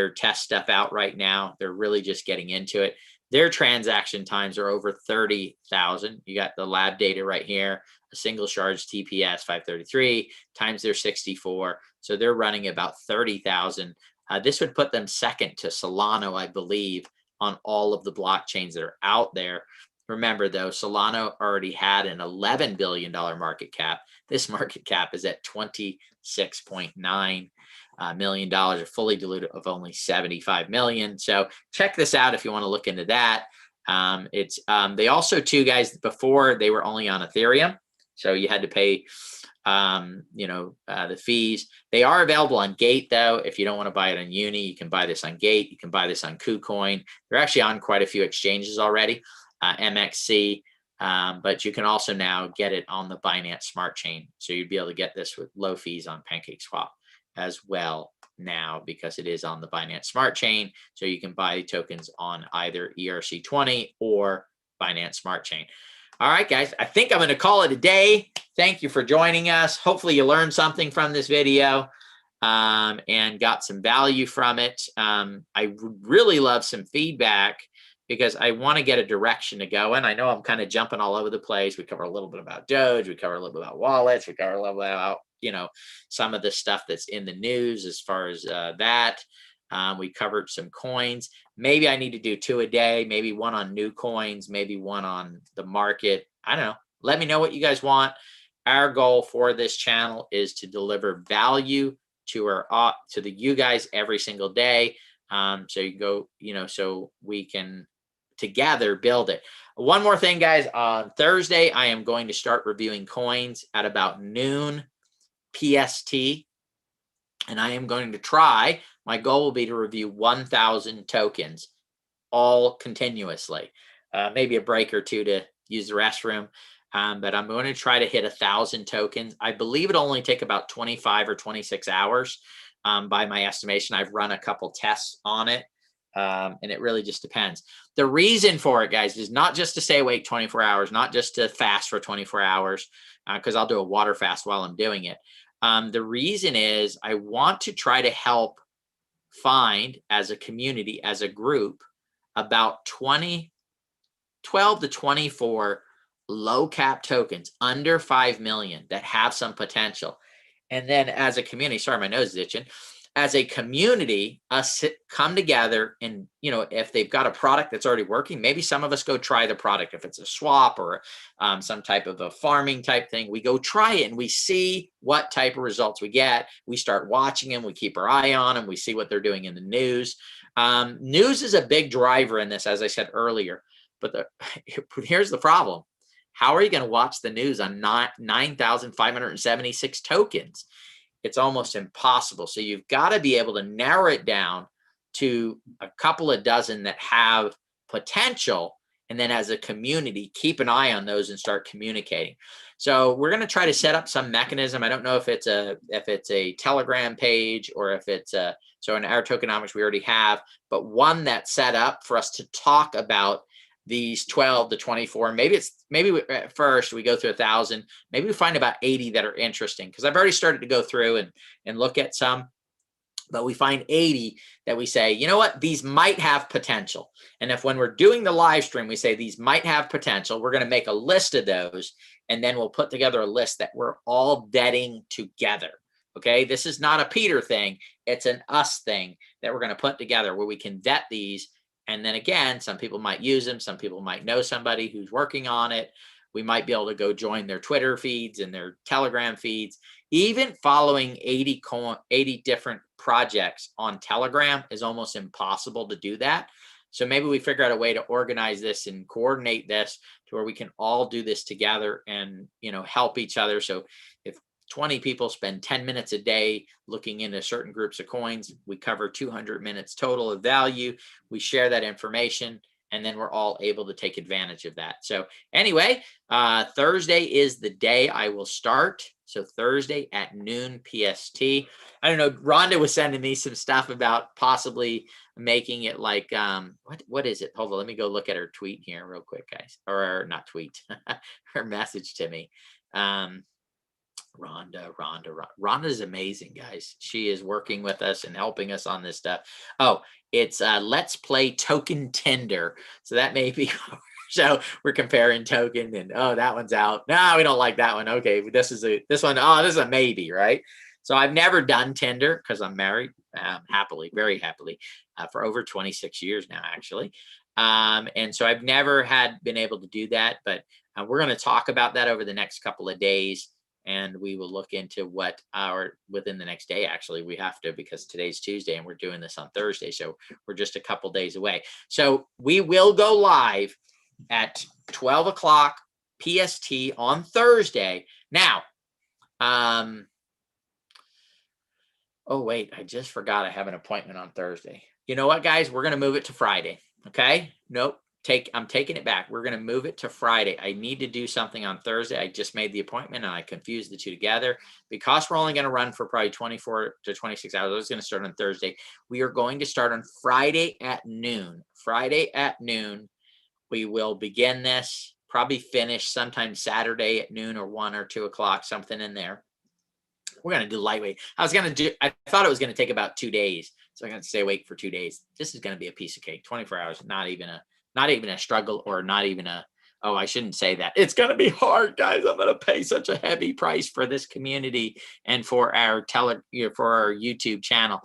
test stuff out right now. They're really just getting into it. Their transaction times are over 30,000. You got the lab data right here, a single charge TPS 533 times their 64. So they're running about 30,000. This would put them second to Solana, I believe, on all of the blockchains that are out there. Remember, though, Solana already had an $11 billion market cap. This market cap is at $26.9 million, fully diluted of only 75 million. So check this out if you want to look into that. They also, too, guys, before they were only on Ethereum, so you had to pay the fees. They are available on Gate, though. If you don't want to buy it on Uni, you can buy this on Gate. You can buy this on KuCoin. They're actually on quite a few exchanges already, MXC, but you can also now get it on the Binance Smart Chain. So you'd be able to get this with low fees on PancakeSwap as well now because it is on the Binance Smart Chain. So you can buy tokens on either ERC20 or Binance Smart Chain. All right, guys, I think I'm going to call it a day. Thank you for joining us. Hopefully you learned something from this video and got some value from it. I would really love some feedback because I want to get a direction to go in. I know I'm kind of jumping all over the place. We cover a little bit about Doge. We cover a little bit about wallets. We cover a little bit about, some of the stuff that's in the news as far as that. We covered some coins. Maybe I need to do 2 a day, maybe one on new coins, maybe one on the market. I don't know. Let me know what you guys want. Our goal for this channel is to deliver value to you guys every single day. So you go, so we can together build it. One more thing, guys. On Thursday, I am going to start reviewing coins at about noon PST, and I am going to try. My goal will be to review 1,000 tokens all continuously. Maybe a break or two to use the restroom, but I'm going to try to hit 1,000 tokens. I believe it'll only take about 25 or 26 hours by my estimation. I've run a couple tests on it. And it really just depends. The reason for it, guys, is not just to stay awake 24 hours, not just to fast for 24 hours, because I'll do a water fast while I'm doing it. The reason is I want to try to help find, as a community, as a group, about 12 to 24 low cap tokens under 5 million that have some potential. And then as a community, sorry, my nose is itching. as a community, us come together and, if they've got a product that's already working, maybe some of us go try the product. If it's a swap or some type of a farming type thing, we go try it and we see what type of results we get. We start watching them. We keep our eye on them. We see what they're doing in the news. News is a big driver in this, as I said earlier. But here's the problem. How are you going to watch the news on 9,576 tokens? It's almost impossible. So you've got to be able to narrow it down to a couple of dozen that have potential. And then as a community, keep an eye on those and start communicating. So we're going to try to set up some mechanism. I don't know if it's a Telegram page or if it's so in our tokenomics we already have, but one that's set up for us to talk about these 12 to 24. Maybe at first we go through 1,000. Maybe we find about 80 that are interesting, because I've already started to go through and look at some. But we find 80 that we say, you know what, these might have potential. And if when we're doing the live stream, we say these might have potential, we're going to make a list of those. And then we'll put together a list that we're all vetting together. Okay, this is not a Peter thing. It's an us thing that we're going to put together where we can vet these. And then again, some people might use them. Some people might know somebody who's working on it. We might be able to go join their Twitter feeds and their Telegram feeds. Even following 80 different projects on Telegram is almost impossible to do that. So maybe we figure out a way to organize this and coordinate this to where we can all do this together and, help each other. So if 20 people spend 10 minutes a day looking into certain groups of coins, we cover 200 minutes total of value. We share that information, and then we're all able to take advantage of that. So anyway, Thursday is the day I will start. So Thursday at noon PST. I don't know, Rhonda was sending me some stuff about possibly making it like, what is it? Hold on, let me go look at her tweet here real quick, guys. Or not tweet, her message to me. Rhonda is amazing, guys. She is working with us and helping us on this stuff. Oh, it's Let's Play Token Tinder. So that may be, so we're comparing token and, oh, that one's out. No, we don't like that one. Okay, this one. Oh, this is a maybe, right? So I've never done Tinder because I'm married happily, very happily, for over 26 years now, actually. And so I've never been able to do that, but we're going to talk about that over the next couple of days. And we will look into what within the next day, actually, we have to, because today's Tuesday and we're doing this on Thursday. So we're just a couple days away. So we will go live at 12 o'clock PST on Thursday. Now, oh, wait, I just forgot I have an appointment on Thursday. You know what, guys? We're going to move it to Friday. Okay. Nope. I'm taking it back. We're going to move it to Friday. I need to do something on Thursday. I just made the appointment and I confused the two together. Because we're only going to run for probably 24 to 26 hours. I was going to start on Thursday. We are going to start on Friday at noon. Friday at noon, we will begin this, probably finish sometime Saturday at noon or 1 or 2 o'clock, something in there. We're going to do lightweight. I thought it was going to take about 2 days. So I'm going to stay awake for 2 days. This is going to be a piece of cake. 24 hours, not even a struggle, or not even I shouldn't say that. It's going to be hard, guys. I'm going to pay such a heavy price for this community and for our YouTube channel.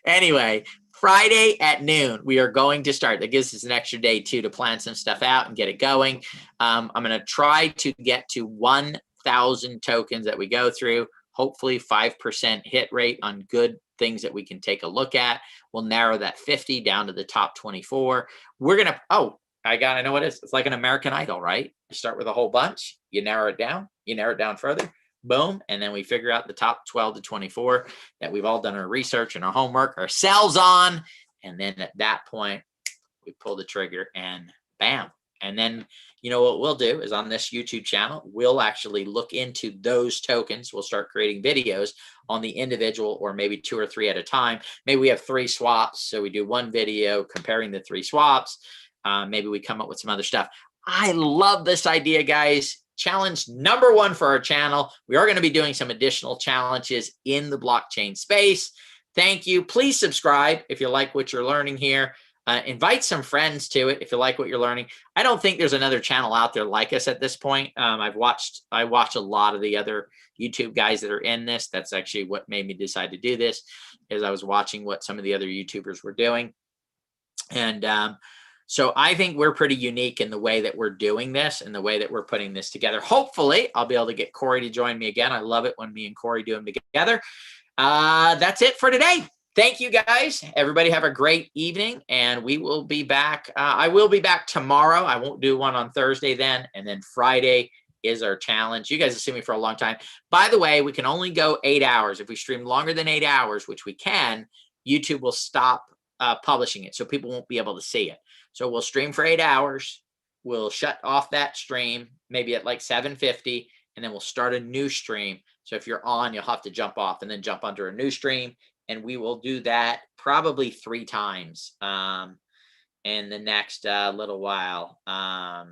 Anyway, Friday at noon, we are going to start. That gives us an extra day too to plan some stuff out and get it going. I'm going to try to get to 1,000 tokens that we go through. Hopefully 5% hit rate on good things that we can take a look at. We'll narrow that 50 down to the top 24. We're going to, I know what it is. It's like an American Idol, right? You start with a whole bunch, you narrow it down further, boom. And then we figure out the top 12 to 24 that we've all done our research and our homework ourselves on. And then at that point, we pull the trigger and bam. And then, what we'll do is on this YouTube channel, we'll actually look into those tokens. We'll start creating videos on the individual, or maybe 2 or 3 at a time. Maybe we have 3 swaps. So we do one video comparing the 3 swaps. Maybe we come up with some other stuff. I love this idea, guys. Challenge number 1 for our channel. We are going to be doing some additional challenges in the blockchain space. Thank you. Please subscribe if you like what you're learning here. Invite some friends to it if you like what you're learning. I don't think there's another channel out there like us at this point. I watch a lot of the other YouTube guys that are in this. That's actually what made me decide to do this, is I was watching what some of the other YouTubers were doing. And so I think we're pretty unique in the way that we're doing this and the way that we're putting this together. Hopefully, I'll be able to get Corey to join me again. I love it when me and Corey do them together. That's it for today. Thank you, guys. Everybody have a great evening, and we will be back. I will be back tomorrow. I won't do one on Thursday then, and then Friday is our challenge. You guys have seen me for a long time. By the way, we can only go 8 hours. If we stream longer than 8 hours, which we can, YouTube will stop publishing it, so people won't be able to see it. So we'll stream for 8 hours. We'll shut off that stream maybe at like 7:50, and then we'll start a new stream. So if you're on, you'll have to jump off and then jump under a new stream. And we will do that probably 3 times in the next little while. Yeah,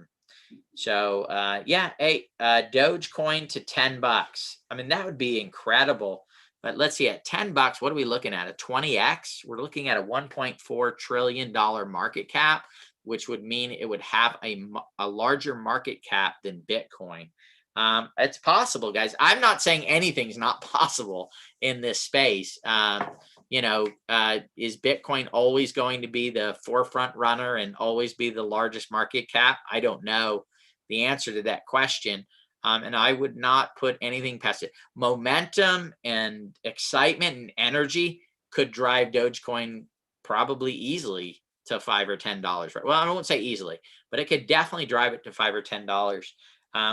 hey, Dogecoin to $10. I mean, that would be incredible. But let's see, at $10, what are we looking at? A 20x? We're looking at a $1.4 trillion market cap, which would mean it would have a larger market cap than Bitcoin. It's possible, guys. I'm not saying anything's not possible in this space. Is Bitcoin always going to be the forefront runner and always be the largest market cap? I don't know the answer to that question. And I would not put anything past it. Momentum and excitement and energy could drive Dogecoin probably easily to $5 or $10. Right? Well, I won't say easily, but it could definitely drive it to $5 or $10.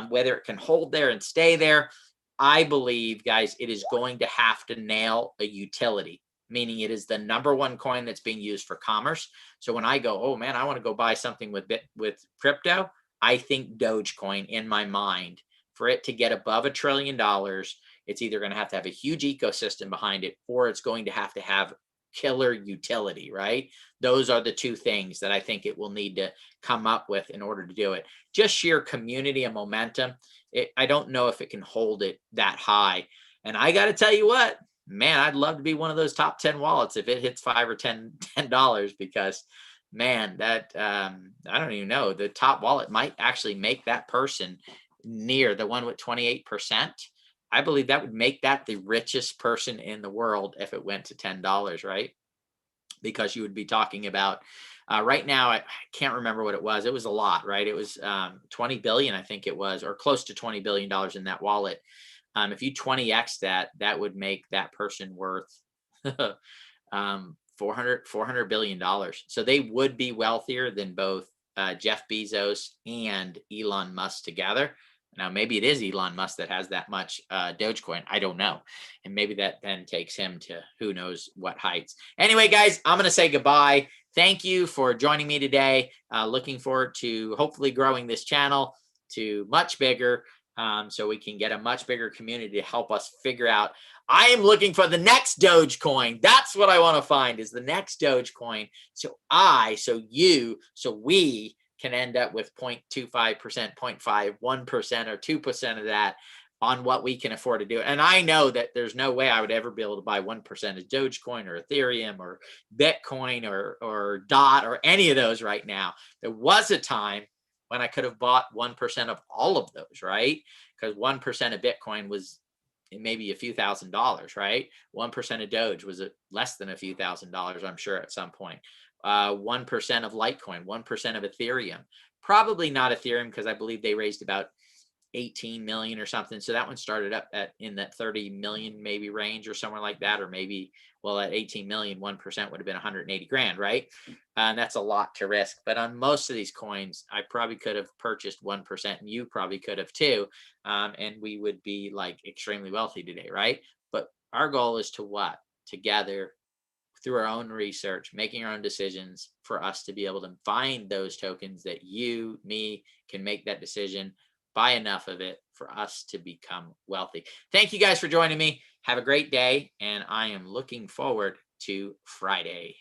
Whether it can hold there and stay there, I believe, guys, it is going to have to nail a utility, meaning it is the #1 coin that's being used for commerce. So when I go, oh man, I want to go buy something with crypto, I think Dogecoin in my mind. For it to get above $1 trillion, it's either going to have a huge ecosystem behind it, or it's going to have killer utility, right? Those are the 2 things that I think it will need to come up with in order to do it. Just sheer community and momentum. I don't know if it can hold it that high. And I got to tell you what, man, I'd love to be one of those top 10 wallets if it hits $5 or $10, because man, that I don't even know, the top wallet might actually make that person near the one with 28%. I believe that would make that the richest person in the world if it went to $10, right? Because you would be talking about right now, I can't remember what it was. It was a lot, right? It was 20 billion, I think it was, or close to $20 billion in that wallet. If you 20x that would make that person worth $400 billion. So they would be wealthier than both Jeff Bezos and Elon Musk together. Now, maybe it is Elon Musk that has that much Dogecoin. I don't know. And maybe that then takes him to who knows what heights. Anyway, guys, I'm going to say goodbye. Thank you for joining me today. Looking forward to hopefully growing this channel to much bigger, so we can get a much bigger community to help us figure out. I am looking for the next Dogecoin. That's what I want to find, is the next Dogecoin. So we can end up with 0.25%, 0.5, 1% or 2% of that on what we can afford to do. And I know that there's no way I would ever be able to buy 1% of Dogecoin or Ethereum or Bitcoin or DOT or any of those right now. There was a time when I could have bought 1% of all of those, right? Because 1% of Bitcoin was maybe a few $1,000s, right? 1% of Doge was less than a few $1,000s, I'm sure, at some point. 1% of Litecoin, 1% of Ethereum. Probably not Ethereum, because I believe they raised about 18 million or something. So that one started up in that 30 million maybe range or somewhere like that, or maybe, well, at 18 million, 1% would have been 180 grand, right? And that's a lot to risk. But on most of these coins, I probably could have purchased 1%, and you probably could have too. And we would be like extremely wealthy today, right? But our goal is to what? Together, through our own research, making our own decisions, for us to be able to find those tokens that you, me, can make that decision, buy enough of it for us to become wealthy. Thank you guys for joining me. Have a great day, and I am looking forward to Friday.